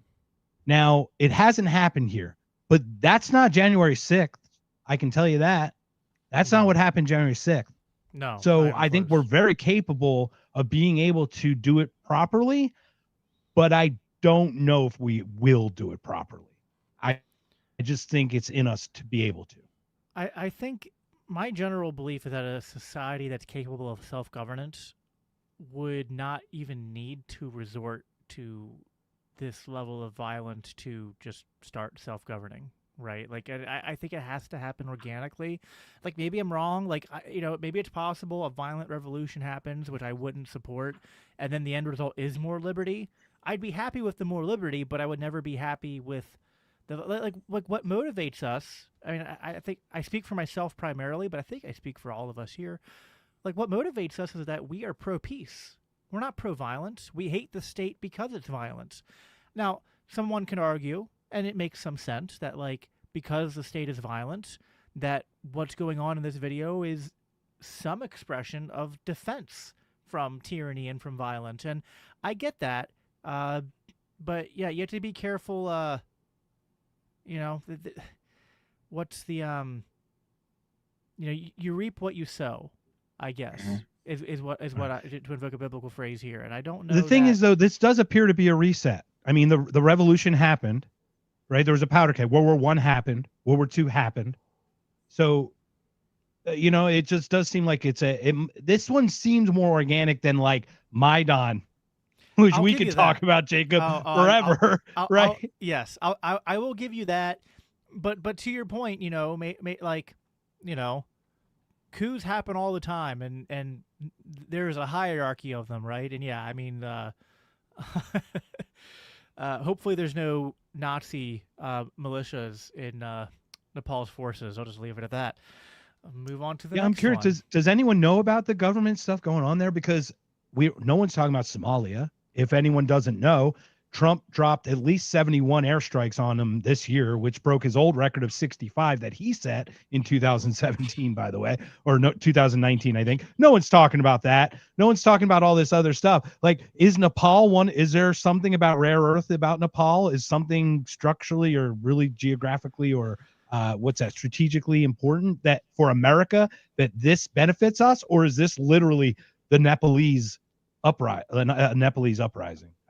Now, it hasn't happened here, but that's not January 6th. I can tell you that. That's not what happened January 6th. No. So I think we're very capable of being able to do it properly, but I don't know if we will do it properly. I just think it's in us to be able to. I think my general belief is that a society that's capable of self-governance would not even need to resort to this level of violence to just start self-governing, right? Like, I think it has to happen organically. Like, maybe I'm wrong. Like, maybe it's possible a violent revolution happens, which I wouldn't support, and then the end result is more liberty. I'd be happy with the more liberty, but I would never be happy with like what motivates us. I mean, I think I speak for myself primarily, but I think I speak for all of us here. Like, what motivates us is that we are pro-peace. We're not pro-violence. We hate the state because it's violence. Now, someone can argue, and it makes some sense, that like because the state is violent, that what's going on in this video is some expression of defense from tyranny and from violence. And I get that. But yeah, you have to be careful. What's the you reap what you sow, I guess. Is what I, to invoke a biblical phrase here, and I don't know. The thing is, though, this does appear to be a reset. I mean, the revolution happened, right? There was a powder keg. World War I happened. World War II happened. So, it just does seem like this one seems more organic than like Maidan, which we could talk about, Jacob, forever, right? Yes, I will give you that. But to your point, coups happen all the time, and there's a hierarchy of them, right? And yeah, I mean, hopefully there's no Nazi militias in Nepal's forces. I'll just leave it at that. Move on to the next I'm curious. one. Does anyone know about the government stuff going on there? Because no one's talking about Somalia. If anyone doesn't know, Trump dropped at least 71 airstrikes on them this year, which broke his old record of 65 that he set in 2017, by the way, or no, 2019, I think. No one's talking about that. No one's talking about all this other stuff. Like, is Nepal one? Is there something about rare earth about Nepal? Is something structurally or really geographically or strategically important that for America that this benefits us? Or is this literally the Nepalese uprising,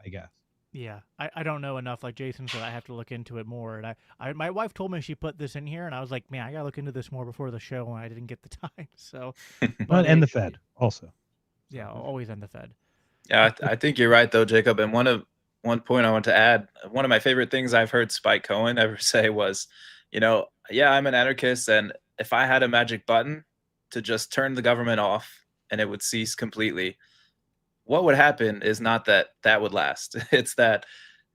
I guess? Yeah, I don't know enough. Like Jason said, I have to look into it more. And my wife told me she put this in here, and I was like, man, I gotta look into this more before the show, and I didn't get the time. So, and the Fed also. Yeah, always end the Fed. Yeah, I think you're right though, Jacob. And one point I want to add, one of my favorite things I've heard Spike Cohen ever say was, yeah, I'm an anarchist, and if I had a magic button to just turn the government off and it would cease completely, what would happen is not that would last. It's that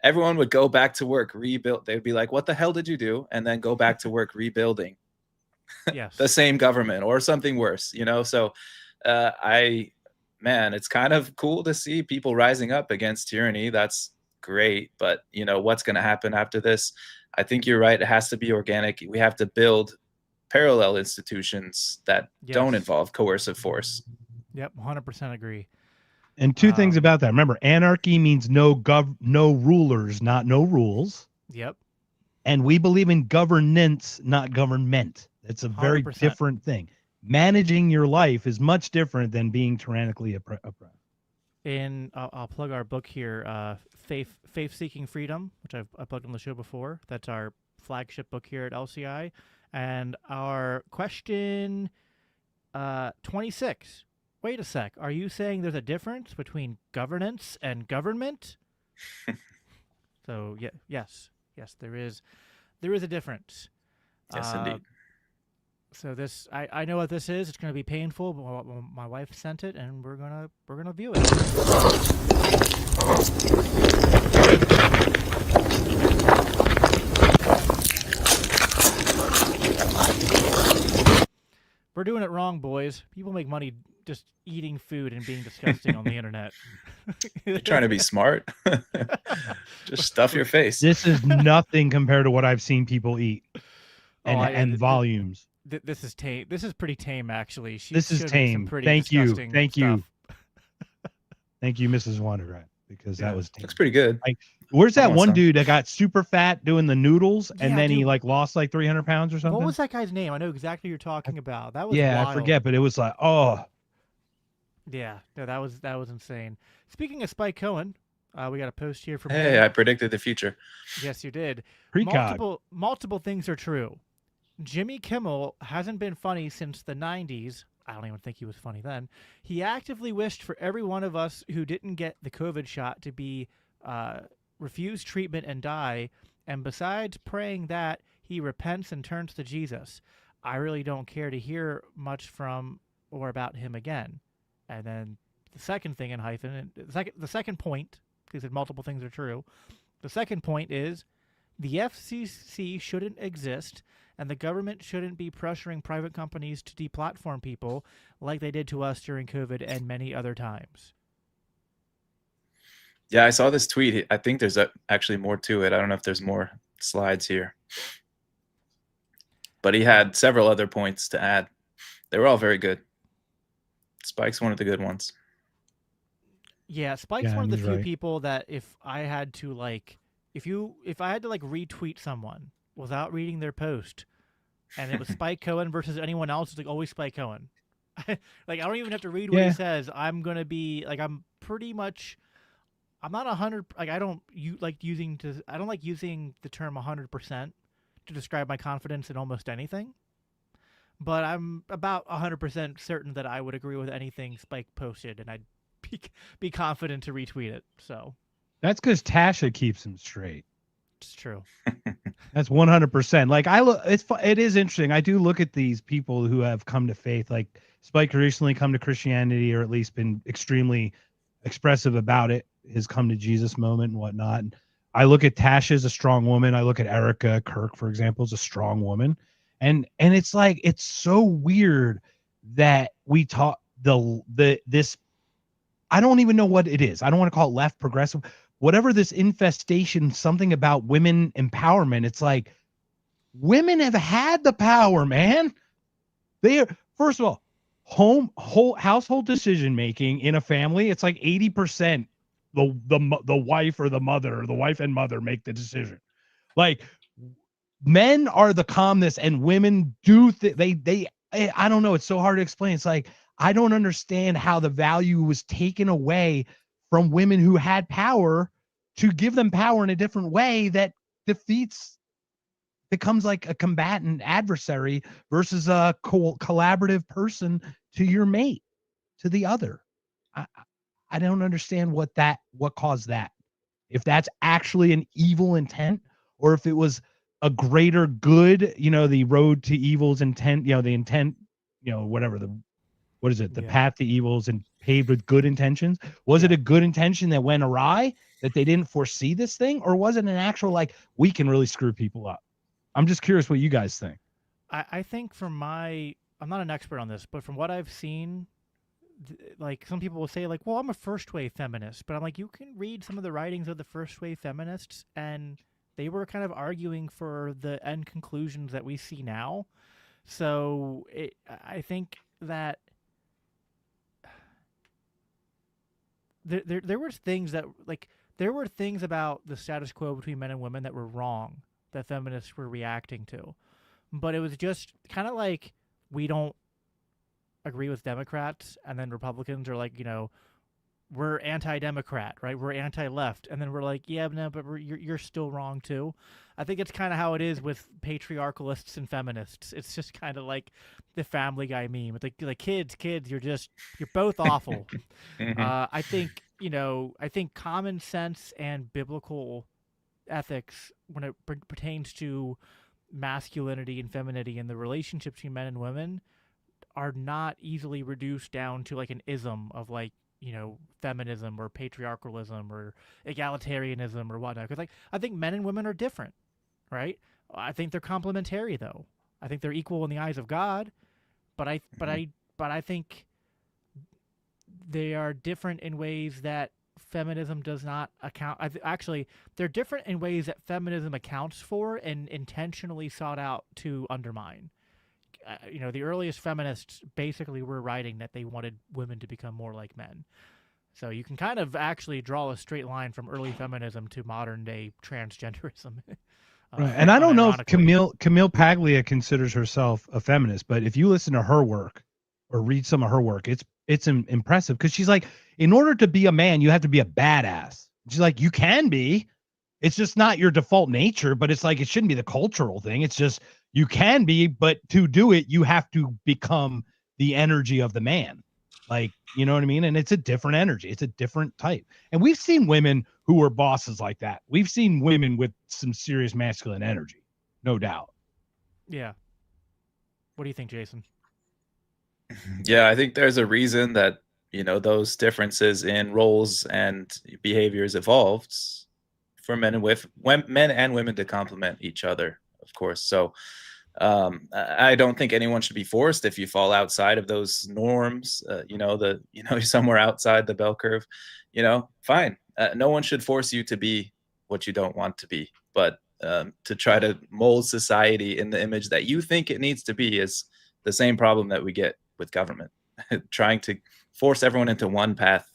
everyone would go back to work, rebuild. They'd be like, what the hell did you do? And then go back to work rebuilding Yes. the same government or something worse, you know? So man, it's kind of cool to see people rising up against tyranny. That's great. But, you know, what's going to happen after this? I think you're right. It has to be organic. We have to build parallel institutions that don't involve coercive force. Yep, 100% agree. And two things about that. Remember, anarchy means no rulers, not no rules. Yep. And we believe in governance, not government. It's a very 100%. different thing. Managing your life is much different than being tyrannically oppressed. And I'll plug our book here, Faith Seeking Freedom, which I've plugged on the show before. That's our flagship book here at LCI. And our question 26. Wait a sec. Are you saying there's a difference between governance and government? So yes, there is a difference. Yes, indeed. So this, I know what this is. It's going to be painful, but my wife sent it, and we're gonna view it. We're doing it wrong, boys. People make money just eating food and being disgusting on the internet. You're trying to be smart. Just stuff your face. This is nothing compared to what I've seen people eat and volumes. This is tame. This is pretty tame, actually. This is tame. Thank you. Thank you, Mrs. Wonderrat, because that was tame. Looks pretty good. Like, where's that one dude that got super fat doing the noodles and then he like lost like 300 pounds or something? What was that guy's name? I know exactly what you're talking about. That was wild. I forget, but it was like, oh. Yeah, no, that was insane. Speaking of Spike Cohen, we got a post here from Hey, I predicted the future. Yes, you did. Precog. Multiple things are true. Jimmy Kimmel hasn't been funny since the 90s. I don't even think he was funny then. He actively wished for every one of us who didn't get the COVID shot to be refuse treatment and die. And besides praying that, he repents and turns to Jesus. I really don't care to hear much from or about him again. And then the second thing in hyphen, the second point, because multiple things are true. The second point is the FCC shouldn't exist, and the government shouldn't be pressuring private companies to deplatform people like they did to us during COVID and many other times. Yeah, I saw this tweet. I think there's actually more to it. I don't know if there's more slides here. But he had several other points to add. They were all very good. Spike's one of the good ones. Yeah, Spike's one of the few people that if I had to retweet someone without reading their post, and it was Spike Cohen versus anyone else, it's like always Spike Cohen. Like, I don't even have to read what he says. I'm gonna be like, I'm not 100. Like, I don't like using the term 100% to describe my confidence in almost anything. But I'm about 100% certain that I would agree with anything Spike posted, and I'd be confident to retweet it. So that's because Tasha keeps him straight. It's true. That's 100%. Like, it is interesting. I do look at these people who have come to faith. Like, Spike recently come to Christianity, or at least been extremely expressive about it. His come to Jesus moment and whatnot. And I look at Tasha as a strong woman. I look at Erica Kirk, for example, as a strong woman. And it's like, it's so weird that we talk this. I don't even know what it is. I don't want to call it left, progressive, whatever this infestation, something about women empowerment. It's like, women have had the power, man. They are, first of all, household decision making in a family. It's like 80% the wife or the mother, or the wife and mother make the decision. Like, men are the calmness, and women do I don't know. It's so hard to explain. It's like, I don't understand how the value was taken away from women who had power to give them power in a different way that becomes like a combatant adversary versus a collaborative person to your mate, to the other. I don't understand what caused that. If that's actually an evil intent, or if it was a greater good, the road to evil's intent, the intent, whatever, the what is it? The Yeah. path to evils and paved with good intentions. Was it a good intention that went awry, that they didn't foresee this thing, or was it an actual like we can really screw people up? I'm just curious what you guys think. I think I'm not an expert on this, but from what I've seen, like some people will say like, well, I'm a first wave feminist, but I'm like, you can read some of the writings of the first wave feminists and they were kind of arguing for the end conclusions that we see now. So I think that there were things that like there were things about the status quo between men and women that were wrong that feminists were reacting to, but it was just kind of like we don't agree with Democrats, and then Republicans are like, we're anti-Democrat, right? We're anti-left, and then we're like, yeah, no, but you're still wrong too. I think it's kind of how it is with patriarchalists and feminists. It's just kind of like the Family Guy meme. It's like kids, you're both awful. I think common sense and biblical ethics, when it pertains to masculinity and femininity and the relationship between men and women, are not easily reduced down to like an ism of like, feminism or patriarchalism or egalitarianism or whatnot. Because like I think men and women are different, right? I think they're complementary though. I think they're equal in the eyes of God, but I think they are different in ways that feminism does not account. Actually, they're different in ways that feminism accounts for and intentionally sought out to undermine. The earliest feminists basically were writing that they wanted women to become more like men. So you can kind of actually draw a straight line from early feminism to modern day transgenderism. Right. And I don't know if unironically. Camille Paglia considers herself a feminist, but if you listen to her work or read some of her work, it's impressive because she's like, in order to be a man, you have to be a badass. She's like, you can be. It's just not your default nature, but it's like it shouldn't be the cultural thing. It's just you can be, but to do it, you have to become the energy of the man. Like, you know what I mean? And it's a different energy. It's a different type. And we've seen women who were bosses like that. We've seen women with some serious masculine energy, no doubt. Yeah. What do you think, Jason? Yeah, I think there's a reason that, those differences in roles and behaviors evolved for men and women to complement each other, of course. So I don't think anyone should be forced if you fall outside of those norms, you're somewhere outside the bell curve, fine. No one should force you to be what you don't want to be, but to try to mold society in the image that you think it needs to be is the same problem that we get with government, trying to force everyone into one path,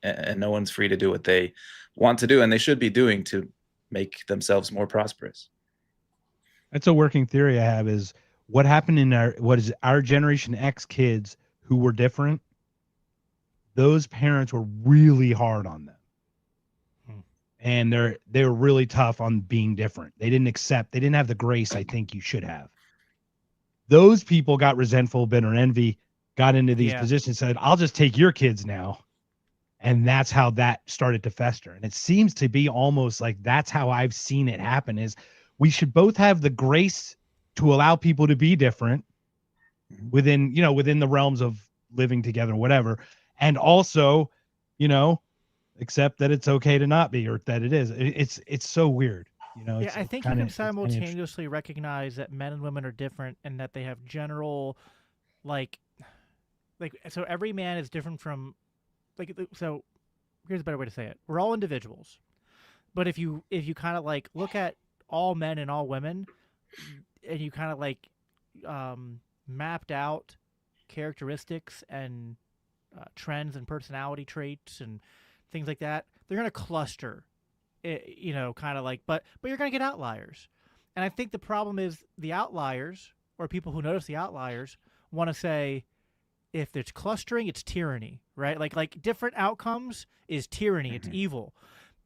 and no one's free to do what they want to do and they should be doing to make themselves more prosperous. That's a working theory I have is what happened in our Generation X kids who were different. Those parents were really hard on them. And they were really tough on being different. They didn't have the grace I think you should have. Those people got resentful, bitter, envy, got into these positions, said, I'll just take your kids now. And that's how that started to fester. And it seems to be almost like that's how I've seen it happen is we should both have the grace to allow people to be different within the realms of living together, whatever. And also, accept that it's okay to not be, or that it is. It's so weird. I think you can simultaneously recognize that men and women are different and that they have general, so every man is different from, so here's a better way to say it. We're all individuals, but if you kind of look at all men and all women, and you kind of mapped out characteristics and trends and personality traits and things like that, they're going to cluster. But you're going to get outliers. And I think the problem is the outliers, or people who notice the outliers, want to say, if it's clustering, it's tyranny, right? Like different outcomes is tyranny, it's evil.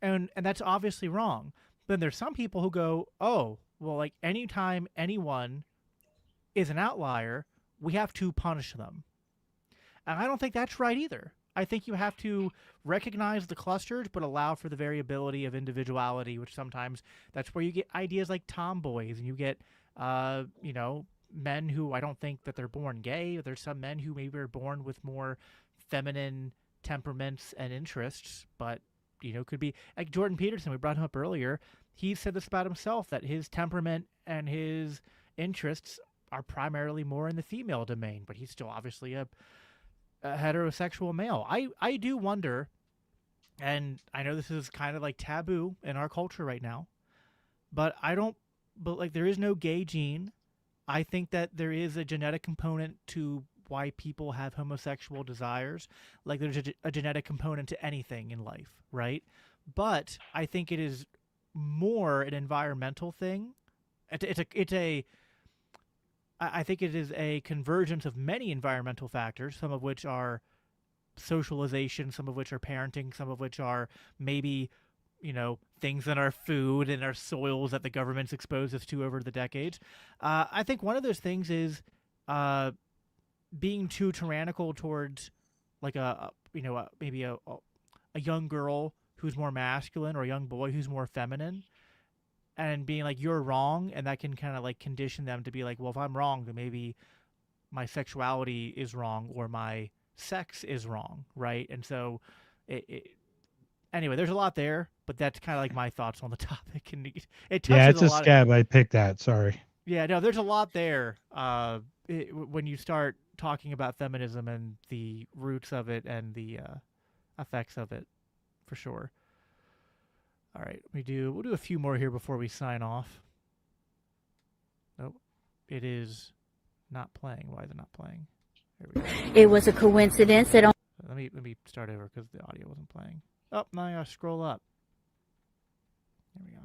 And that's obviously wrong. Then there's some people who go, oh, well, anytime anyone is an outlier, we have to punish them. And I don't think that's right either. I think you have to recognize the clusters, but allow for the variability of individuality, which sometimes that's where you get ideas like tomboys, and you get, men who I don't think that they're born gay. There's some men who maybe are born with more feminine temperaments and interests, but could be like Jordan Peterson. We brought him up earlier. He said this about himself, that his temperament and his interests are primarily more in the female domain, but he's still obviously a heterosexual male. I do wonder, and I know this is kind of like taboo in our culture right now, but there is no gay gene. I think that there is a genetic component to why people have homosexual desires. Like there's a genetic component to anything in life, right? But I think it is more an environmental thing. I think it is a convergence of many environmental factors, some of which are socialization, some of which are parenting, some of which are maybe, things in our food and our soils that the government's exposed us to over the decades. I think one of those things is being too tyrannical towards like maybe a young girl who's more masculine or a young boy who's more feminine, and being like, you're wrong, and that can kind of like condition them to be like, well, if I'm wrong, then maybe my sexuality is wrong or my sex is wrong, right? And so anyway, there's a lot there, but that's kind of like my thoughts on the topic. And it touches it's a scab. I picked that. Sorry. Yeah, no, there's a lot there when you start talking about feminism and the roots of it and the effects of it, for sure. All right, we'll do a few more here before we sign off. Nope, it is not playing. Why is it not playing? There we go. It was a coincidence that Let me start over because the audio wasn't playing. Oh, now I gotta scroll up. There we go.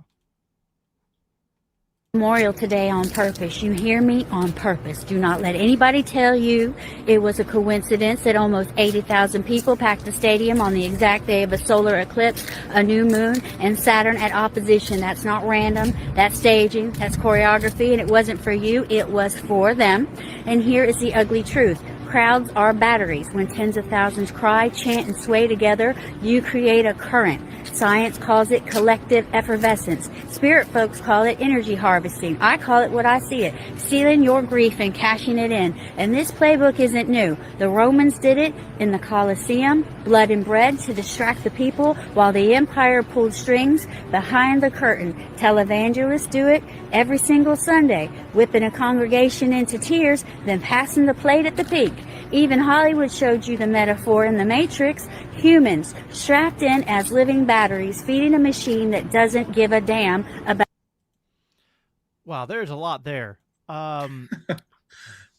Memorial today on purpose. You hear me? On purpose. Do not let anybody tell you it was a coincidence that almost 80,000 people packed the stadium on the exact day of a solar eclipse, a new moon, and Saturn at opposition. That's not random. That's staging. That's choreography. And it wasn't for you. It was for them. And here is the ugly truth. Crowds are batteries. When tens of thousands cry, chant, and sway together, you create a current. Science calls it collective effervescence. Spirit folks call it energy harvesting. I call it what I see it, stealing your grief and cashing it in. And this playbook isn't new. The Romans did it in the Colosseum, blood and bread to distract the people while the empire pulled strings behind the curtain. Televangelists do it every single Sunday, whipping a congregation into tears, then passing the plate at the peak. Even Hollywood showed you the metaphor in The Matrix. Humans strapped in as living batteries, feeding a machine that doesn't give a damn about. Wow, there's a lot there. Yeah,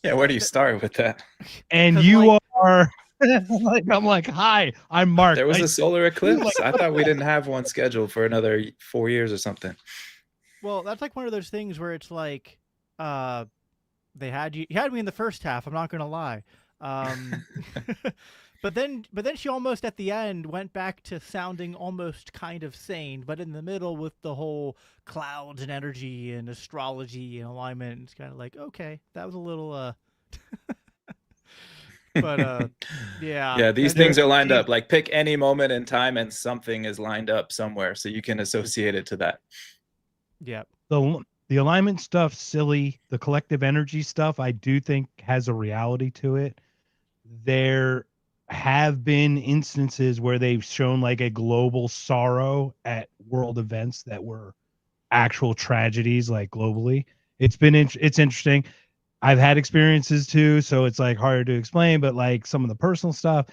where do you start with that? And you are I'm like, hi, I'm Mark. There was a solar eclipse. I thought we didn't have one scheduled for another 4 years or something. Well, that's like one of those things where it's like, they had you had me in the first half. I'm not gonna lie. But then she almost at the end went back to sounding almost kind of sane, but in the middle with the whole clouds and energy and astrology and alignment, it's kind of like, okay, that was a little but yeah, these things are lined up. Like, pick any moment in time and something is lined up somewhere, so you can associate it to that. Yeah. The alignment stuff, silly. The collective energy stuff, I do think has a reality to it. There have been instances where they've shown like a global sorrow at world events that were actual tragedies, like globally. It's interesting. I've had experiences too, so it's like hard to explain, but like some of the personal stuff,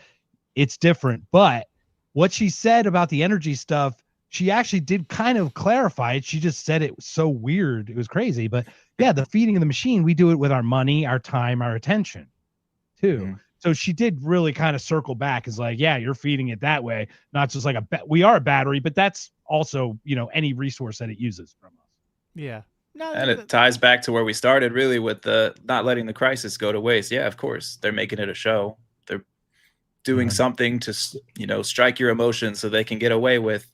it's different. But what she said about the energy stuff, she actually did kind of clarify it. She just said it was so weird. It was crazy. But yeah, the feeding of the machine, we do it with our money, our time, our attention too. Mm-hmm. So she did really kind of circle back. Is like, yeah, you're feeding it that way, not just like we are a battery, but that's also, any resource that it uses from us. Yeah. No, and it ties back to where we started, really, with the not letting the crisis go to waste. Yeah, of course, they're making it a show. They're doing something to, strike your emotions so they can get away with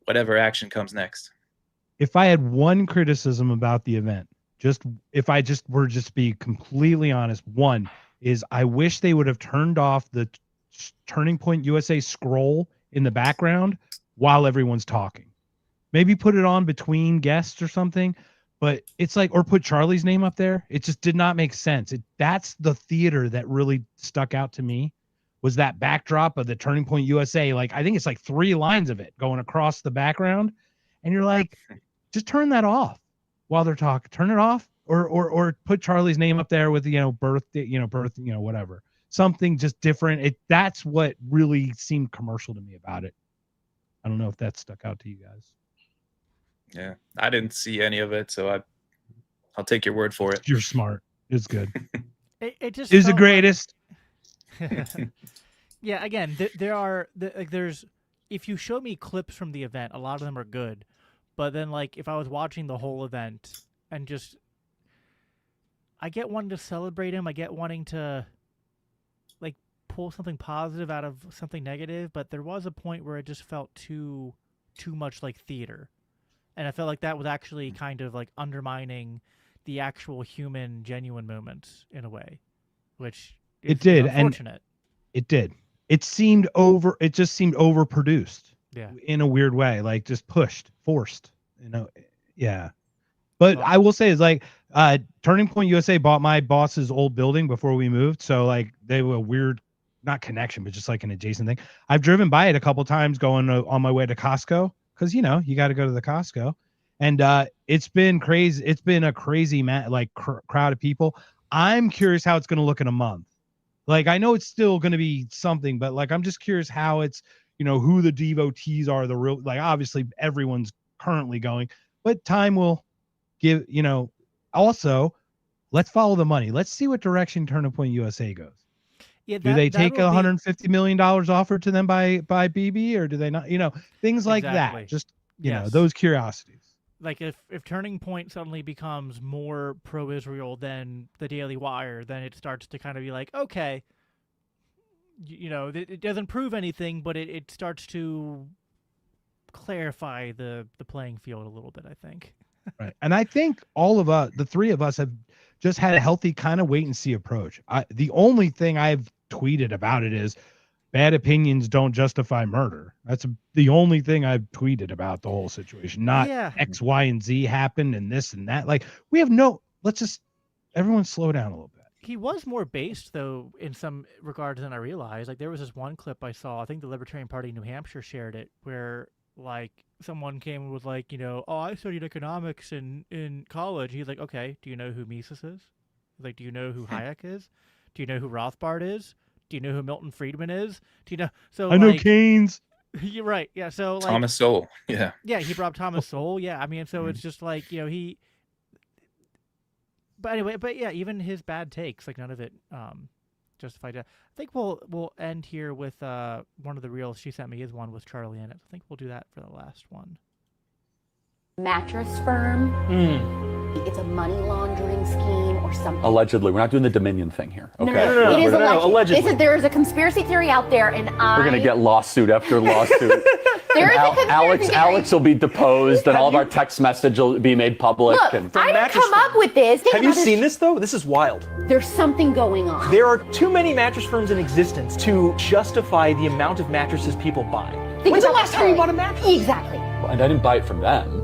whatever action comes next. If I had one criticism about the event, if I were be completely honest, one is I wish they would have turned off the Turning Point USA scroll in the background while everyone's talking. Maybe put it on between guests or something. but it's like, or put Charlie's name up there. It just did not make sense. That's the theater that really stuck out to me, was that backdrop of the Turning Point USA. Like, I think it's like 3 lines of it going across the background. And you're like, just turn that off while they're talking. Turn it off, or put Charlie's name up there with, birthday, whatever. Something just different. That's what really seemed commercial to me about it. I don't know if that stuck out to you guys. Yeah, I didn't see any of it, so I'll take your word for it. You're smart. It's good. It just is the felt greatest. Yeah, again, there's if you show me clips from the event, a lot of them are good, but then like if I was watching the whole event and just, I get wanting to celebrate him, I get wanting to like pull something positive out of something negative, but there was a point where it just felt too much like theater, and I felt like that was actually kind of like undermining the actual human, genuine moments in a way, which it did, unfortunate. And it did. It just seemed overproduced. Yeah. In a weird way, like just pushed, forced, Yeah. But I will say, is like Turning Point USA bought my boss's old building before we moved. So like they were a weird, not connection, but just like an adjacent thing. I've driven by it a couple times going on my way to Costco, because you got to go to the Costco. And it's been crazy. It's been a crazy crowd of people. I'm curious how it's going to look in a month. Like, I know it's still going to be something, but like, I'm just curious how it's, who the devotees are, the real, like, obviously everyone's currently going, but time will give, also let's follow the money. Let's see what direction Turning Point USA goes. Yeah, do they take $150 million offered to them by BB, or do they not, things like that. Just, those curiosities. Like if Turning Point suddenly becomes more pro-Israel than the Daily Wire, then it starts to kind of be like, okay, it doesn't prove anything, but it starts to clarify the playing field a little bit, I think. Right. And I think all of us, the 3 of us, have just had a healthy kind of wait and see approach. The only thing I've tweeted about it is bad opinions don't justify murder. That's the only thing I've tweeted about the whole situation. Not X, Y, and Z happened and this and that. Like, we have let's just, everyone slow down a little bit. He was more based, though, in some regards than I realized. Like, there was this one clip I saw, I think the Libertarian Party in New Hampshire shared it, where, like, someone came and was like, oh, I studied economics in college. He's like, okay, do you know who Mises is? Like, do you know who Hayek is? Do you know who Rothbard is? Do you know who Milton Friedman is? Do you know? So I know Keynes. You're right. Yeah. So like, Thomas Sowell. Yeah. Yeah, he brought Thomas Sowell. Yeah. I mean, so it's just like, he. But anyway, even his bad takes, like none of it justified it. I think we'll end here with one of the reels she sent me. His one with Charlie in it. I think we'll do that for the last one. Mattress firm. It's a money laundering scheme or something. Allegedly. We're not doing the Dominion thing here. Okay. No. It is allegedly. There is a conspiracy theory out there, and we're going to get lawsuit after lawsuit. There is a conspiracy theory. Alex will be deposed, and all of our text message will be made public. Look, I didn't come up with this. Have you seen this, though? This is wild. There's something going on. There are too many mattress firms in existence to justify the amount of mattresses people buy. When's the last time you bought a mattress? Exactly. And I didn't buy it from them.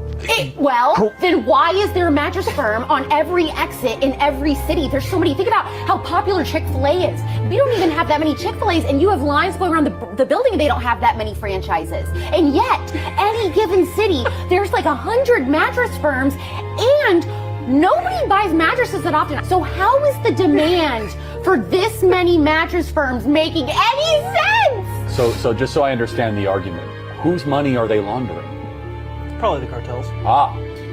Then why is there a mattress firm on every exit in every city? There's so many. Think about how popular Chick-fil-A is. We don't even have that many Chick-fil-A's, and you have lines going around the building, and they don't have that many franchises. And yet, any given city, there's like 100 mattress firms, and nobody buys mattresses that often. So how is the demand for this many mattress firms making any sense? So just so I understand the argument, whose money are they laundering? Probably the cartels.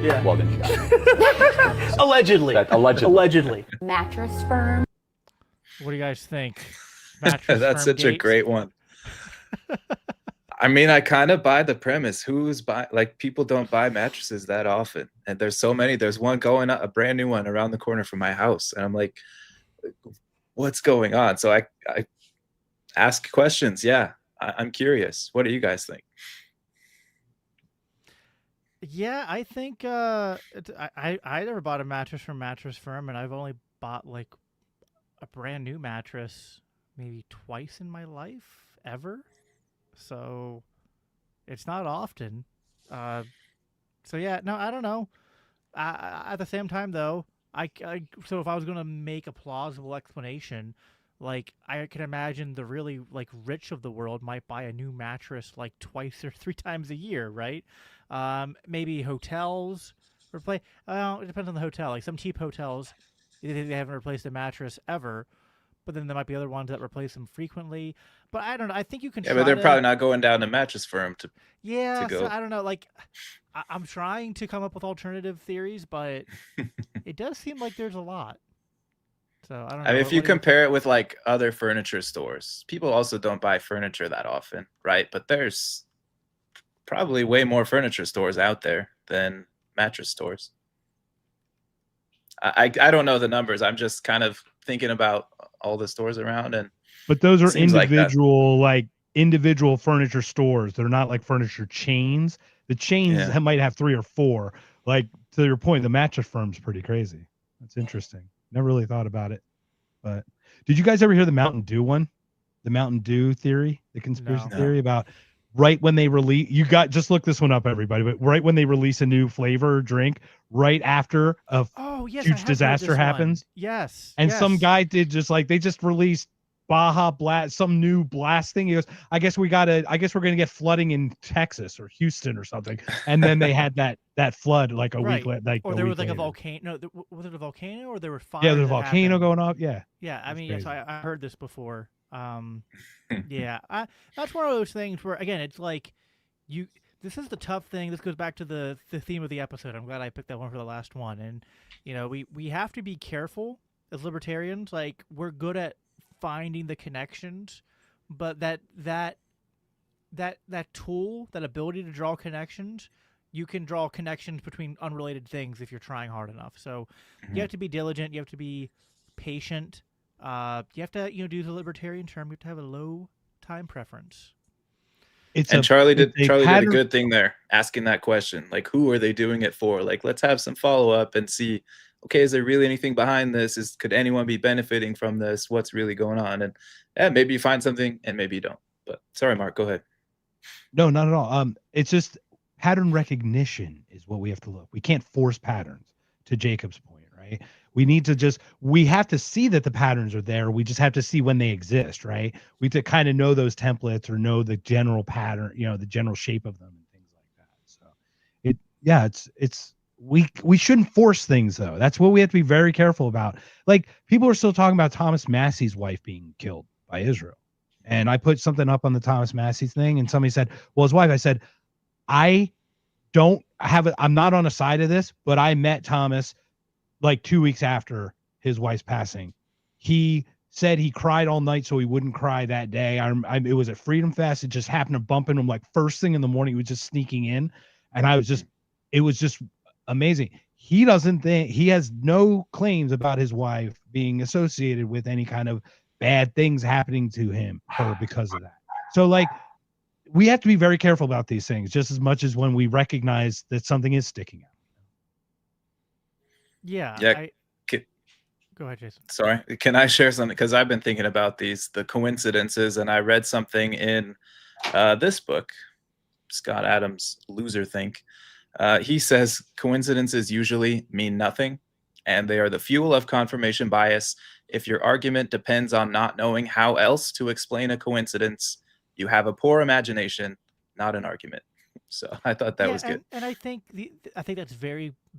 Yeah. Well, then you got it. Allegedly. Allegedly. Mattress firm. What do you guys think? Mattress That's firm such a great one. I mean, I kind of buy the premise. People don't buy mattresses that often. And there's so many. There's one going up, a brand new one around the corner from my house. And I'm like, what's going on? So I ask questions. Yeah, I'm curious. What do you guys think? Yeah, I think I never bought a mattress from Mattress Firm, and I've only bought like a brand new mattress maybe twice in my life ever. So it's not often. So yeah, no, I don't know. At the same time, though, so if I was going to make a plausible explanation, like I can imagine the really like rich of the world might buy a new mattress like twice or 3 times a year, right? Maybe hotels replace. It depends on the hotel. Like some cheap hotels, they haven't replaced a mattress ever, but then there might be other ones that replace them frequently. But I don't know. I think you can. Yeah, but they're probably not going down to mattress firm to go. So I don't know. Like, I'm trying to come up with alternative theories, but it does seem like there's a lot. So I don't know. I mean, if you compare it with like other furniture stores, people also don't buy furniture that often, right? But there's probably way more furniture stores out there than mattress stores. I don't know the numbers. I'm just kind of thinking about all the stores around, but those are seems like that. individual furniture stores. They're not like furniture chains. The chains might have 3 or 4. Like to your point, the mattress firm's pretty crazy. That's interesting. Never really thought about it. But did you guys ever hear the Mountain Dew one? The Mountain Dew theory, the conspiracy theory about right when they release, just look this one up, everybody, but right when they release a new flavor or drink, right after a huge disaster happens. Yes. And some guy did they just released Baja Blast, some new blast thing. He goes, I guess we're going to get flooding in Texas or Houston or something. And then they had that flood like a week later. Or there was like a volcano. No, was it a volcano or there were fires? Yeah, there's a volcano going off. Yeah. Yeah. I mean, yes, I heard this before. Yeah, that's one of those things where, again, it's like this is the tough thing. This goes back to the theme of the episode. I'm glad I picked that one for the last one. And, we have to be careful as libertarians. Like, we're good at finding the connections, but that tool, that ability to draw connections, you can draw connections between unrelated things if you're trying hard enough. So you have to be diligent. You have to be patient. You have to, do the libertarian term. You have to have a low time preference. Charlie did a good thing there, asking that question. Like, who are they doing it for? Like, let's have some follow up and see. Okay, is there really anything behind this? Could anyone be benefiting from this? What's really going on? And maybe you find something, and maybe you don't. But sorry, Mark, go ahead. No, not at all. It's just pattern recognition is what we have to look. We can't force patterns. To Jacob's point, right? We have to see that the patterns are there. We just have to see when they exist, right? We have to kind of know those templates or know the general pattern, the general shape of them and things like that. So we shouldn't force things though. That's what we have to be very careful about. Like people are still talking about Thomas Massey's wife being killed by Israel. And I put something up on the Thomas Massey thing and somebody said, well, his wife, I said, I'm not on a side of this, but I met Thomas like 2 weeks after his wife's passing. He said he cried all night so he wouldn't cry that day. It was at Freedom Fest. It just happened to bump into him like first thing in the morning. He was just sneaking in. And it was just amazing. He has no claims about his wife being associated with any kind of bad things happening to her because of that. So like, we have to be very careful about these things just as much as when we recognize that something is sticking out. Yeah. Go ahead, Jason. Sorry. Can I share something? Because I've been thinking about the coincidences, and I read something in this book, Scott Adams' Loser Think. He says coincidences usually mean nothing, and they are the fuel of confirmation bias. If your argument depends on not knowing how else to explain a coincidence, you have a poor imagination, not an argument. So I thought that was good. And I think that's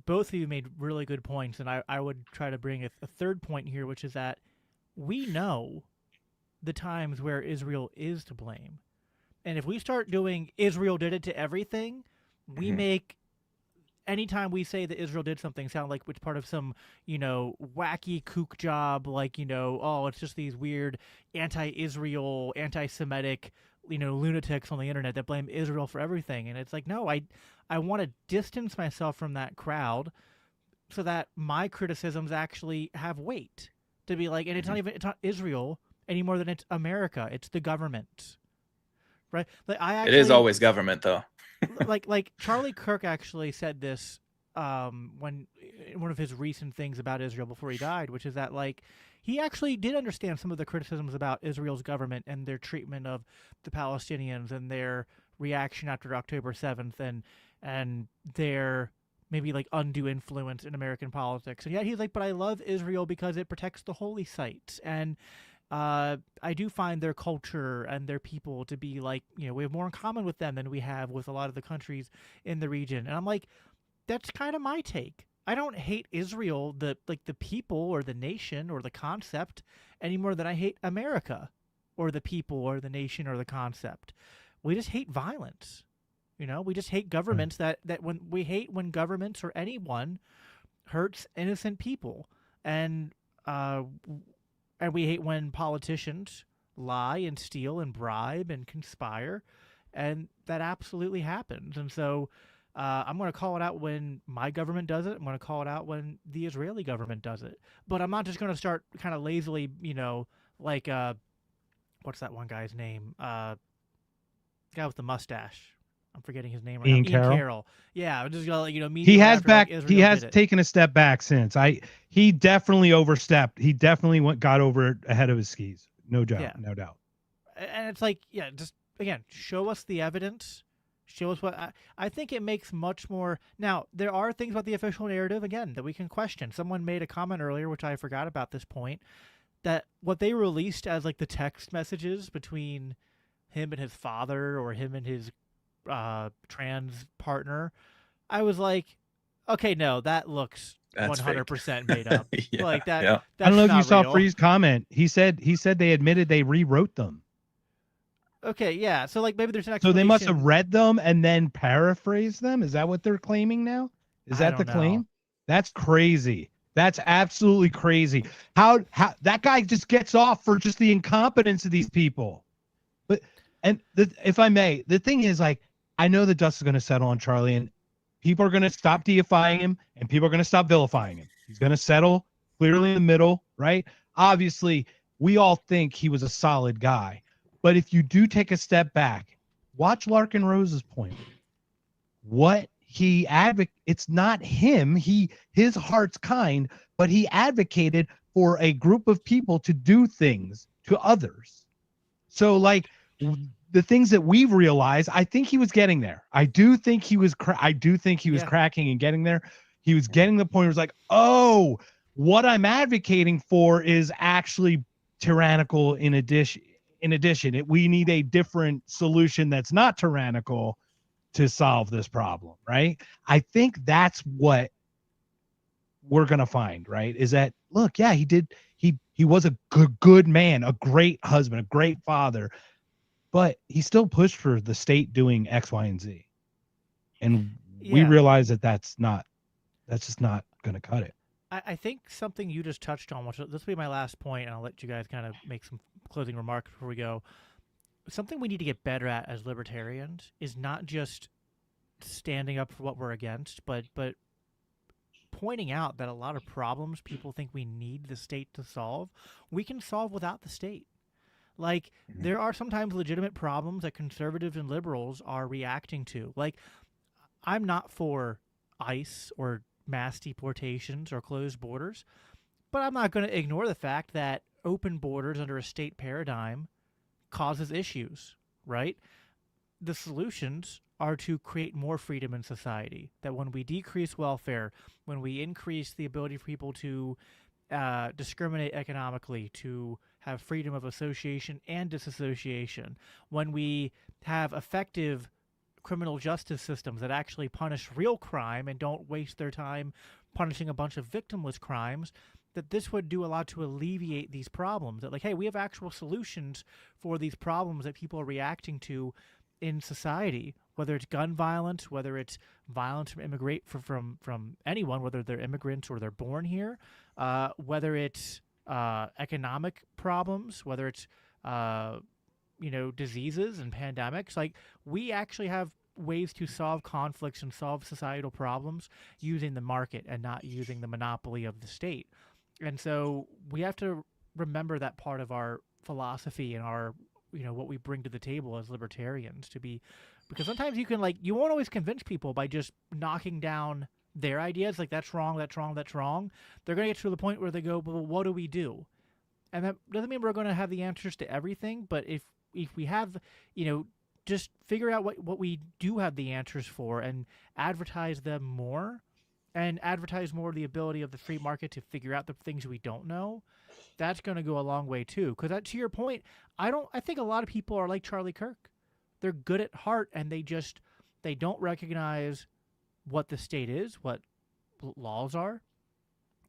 both of you made really good points. And I would try to bring a third point here, which is that we know the times where Israel is to blame. And if we start doing Israel did it to everything, we make anytime we say that Israel did something sound like it's part of some, wacky kook job, like, it's just these weird anti-Israel, anti-Semitic, lunatics on the internet that blame Israel for everything. And it's like, no, I want to distance myself from that crowd so that my criticisms actually have weight to be like, and it's not Israel any more than it's America. It's the government, right? Like it is always government though. like Charlie Kirk actually said this when one of his recent things about Israel before he died, which is that like he actually did understand some of the criticisms about Israel's government and their treatment of the Palestinians and their reaction after October 7th and their maybe like undue influence in American politics. And yet he's like, but I love Israel because it protects the holy sites. And I do find their culture and their people to be like, we have more in common with them than we have with a lot of the countries in the region. And I'm like, that's kind of my take. I don't hate Israel, the people or the nation or the concept, any more than I hate America or the people or the nation or the concept. We just hate violence. We just hate governments that when governments or anyone hurts innocent people. And we hate when politicians lie and steal and bribe and conspire. And that absolutely happens. And so I'm going to call it out when my government does it. I'm going to call it out when the Israeli government does it. But I'm not just going to start kind of lazily, like, what's that one guy's name? Guy with the mustache. I'm forgetting his name right Ian now. Carroll? Ian Carroll. Yeah, I'm just going to, He has Israel has did it. taken a step back since. He definitely overstepped. He definitely got over it ahead of his skis. No doubt. Yeah. No doubt. And it's like, just again, show us the evidence. Show us what I think it makes much more. Now, there are things about the official narrative, again, that we can question. Someone made a comment earlier, which I forgot about this point, that what they released as like the text messages between him and his father or him and his trans partner, I was like, okay, no, that looks That's 100% made up. Yeah, Like that. yeah. That's I don't know if you not saw real. Free's comment. He said they admitted they rewrote them. Okay, yeah. So like maybe there's an So explanation. they must have read them and then paraphrased them. Is that what they're claiming now? Is I that the don't claim? know. That's crazy. That's absolutely crazy. How that guy just gets off for just the incompetence of these people. But if I may, the thing is, like, I know the dust is going to settle on Charlie, and people are going to stop deifying him, and people are going to stop vilifying him. He's going to settle clearly in the middle, right? Obviously, we all think he was a solid guy. But if you do take a step back, watch Larkin Rose's point. What he it's not him. His heart's kind, but he advocated for a group of people to do things to others. So, like, the things that we've realized, I think he was getting there. I do think he was cracking and getting there. He was getting the point where it was like, oh, what I'm advocating for is actually tyrannical in addition. We need a different solution that's not tyrannical to solve this problem, right? I think that's what we're going to find, right? Is that, look, yeah, he was a good man, a great husband, a great father, but he still pushed for the state doing X, Y, and Z. And we realize that's just not going to cut it. I think something you just touched on, which this will be my last point, and I'll let you guys kind of make some closing remarks before we go. Something we need to get better at as libertarians is not just standing up for what we're against, but pointing out that a lot of problems people think we need the state to solve, we can solve without the state. Like, there are sometimes legitimate problems that conservatives and liberals are reacting to. Like, I'm not for ICE or mass deportations or closed borders, but I'm not going to ignore the fact that open borders under a state paradigm causes issues, right? The solutions are to create more freedom in society, that when we decrease welfare, when we increase the ability for people to discriminate economically, to have freedom of association and disassociation, when we have effective criminal justice systems that actually punish real crime and don't waste their time punishing a bunch of victimless crimes, that this would do a lot to alleviate these problems. That, like, hey, we have actual solutions for these problems that people are reacting to in society, whether it's gun violence, whether it's violence from anyone, whether they're immigrants or they're born here, whether it's economic problems, whether it's diseases and pandemics. Like, we actually have ways to solve conflicts and solve societal problems using the market and not using the monopoly of the state. And so we have to remember that part of our philosophy and our, what we bring to the table as libertarians to be, because sometimes you won't always convince people by just knocking down their ideas. Like, that's wrong, that's wrong, that's wrong. They're going to get to the point where they go, well, what do we do? And that doesn't mean we're going to have the answers to everything, but if we have, just figure out what we do have the answers for and advertise them more and advertise more the ability of the free market to figure out the things we don't know, that's going to go a long way too. Because to your point, I think a lot of people are like Charlie Kirk. They're good at heart, and they don't recognize what the state is, what laws are.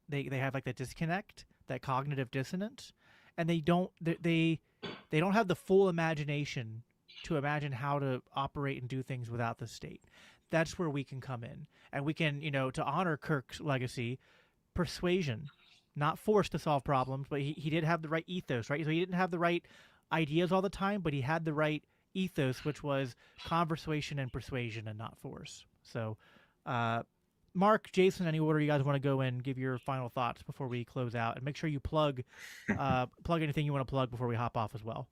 They have like that disconnect, that cognitive dissonance, and they don't have the full imagination to imagine how to operate and do things without the state. That's where we can come in, and we can, to honor Kirk's legacy, persuasion, not force to solve problems, but he did have the right ethos, right? So he didn't have the right ideas all the time, but he had the right ethos, which was conversation and persuasion and not force. So, Mark, Jason, any order you guys want to go in, give your final thoughts before we close out, and make sure you plug anything you want to plug before we hop off as well.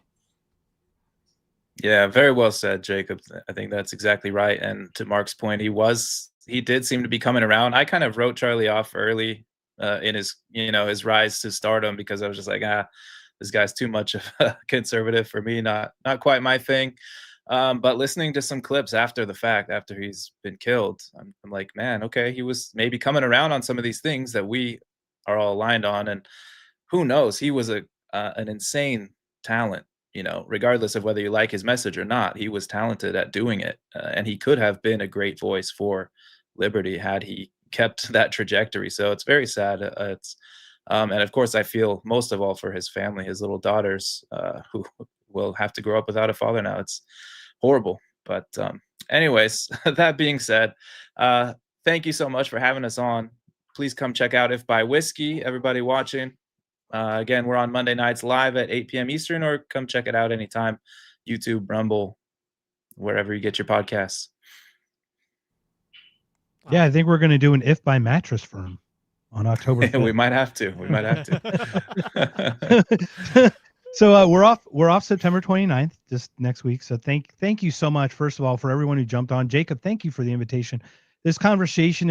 Yeah, very well said, Jacob. I think that's exactly right. And to Mark's point, he did seem to be coming around. I kind of wrote Charlie off early in his rise to stardom, because I was just like, this guy's too much of a conservative for me, not quite my thing. But listening to some clips after the fact, after he's been killed, I'm like, man, okay, he was maybe coming around on some of these things that we are all aligned on. And who knows, he was an insane talent, regardless of whether you like his message or not. He was talented at doing it. And he could have been a great voice for liberty had he kept that trajectory. So it's very sad. And of course, I feel most of all for his family, his little daughters, who will have to grow up without a father now. It's horrible. But anyways, that being said, thank you so much for having us on. Please come check out If by Whiskey, everybody watching. Again, we're on Monday nights live at 8 p.m. Eastern, or come check it out anytime. YouTube, Rumble, wherever you get your podcasts. Yeah, I think we're going to do an If by Mattress Firm on October 5th. We might have to. So we're off September 29th, just next week. So thank you so much, first of all, for everyone who jumped on. Jacob, thank you for the invitation. This conversation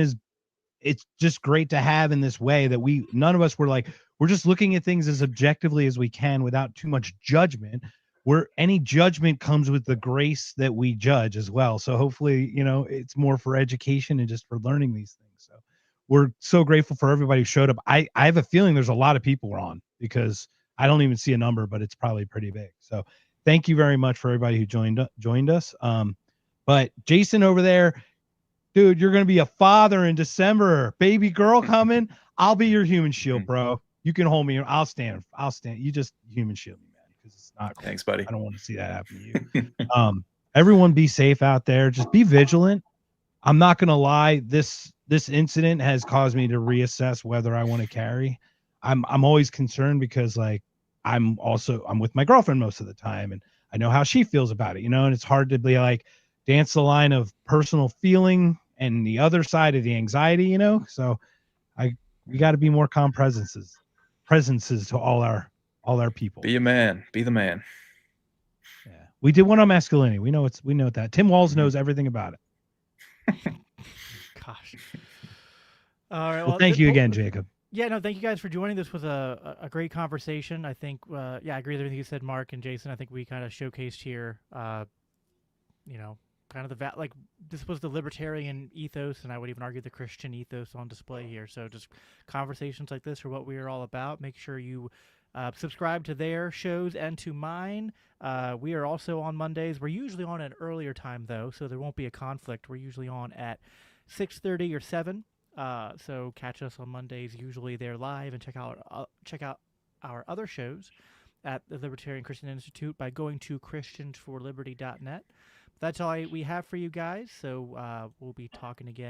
it's just great to have in this way that none of us we're just looking at things as objectively as we can without too much judgment. Where any judgment comes with the grace that we judge as well. So hopefully, it's more for education and just for learning these things. So we're so grateful for everybody who showed up. I have a feeling there's a lot of people on, because I don't even see a number, but it's probably pretty big. So thank you very much for everybody who joined us. But Jason over there, dude, you're going to be a father in December. Baby girl coming. I'll be your human shield, bro. You can hold me. I'll stand. You just human shield me, man, because it's not cool. Thanks, buddy. I don't want to see that happen to you. Everyone be safe out there. Just be vigilant. I'm not going to lie. This incident has caused me to reassess whether I want to carry. I'm always concerned because I'm with my girlfriend most of the time, and I know how she feels about it, and it's hard to be dance the line of personal feeling and the other side of the anxiety, so we got to be more calm presences to all our people. Be a man, be the man. Yeah. We did one on masculinity. We know that Tim Walls knows everything about it. Gosh. All right. Well, thank you again, Jacob. Yeah, no, thank you guys for joining. This was a great conversation. I think, I agree with everything you said, Mark and Jason. I think we kind of showcased here, kind of this was the libertarian ethos, and I would even argue the Christian ethos on display here. So just conversations like this are what we are all about. Make sure you subscribe to their shows and to mine. We are also on Mondays. We're usually on an earlier time, though, so there won't be a conflict. We're usually on at 6:30 or 7. So catch us on Mondays. Usually they're live, and check out our other shows at the Libertarian Christian Institute by going to christiansforliberty.net. That's all we have for you guys. So we'll be talking again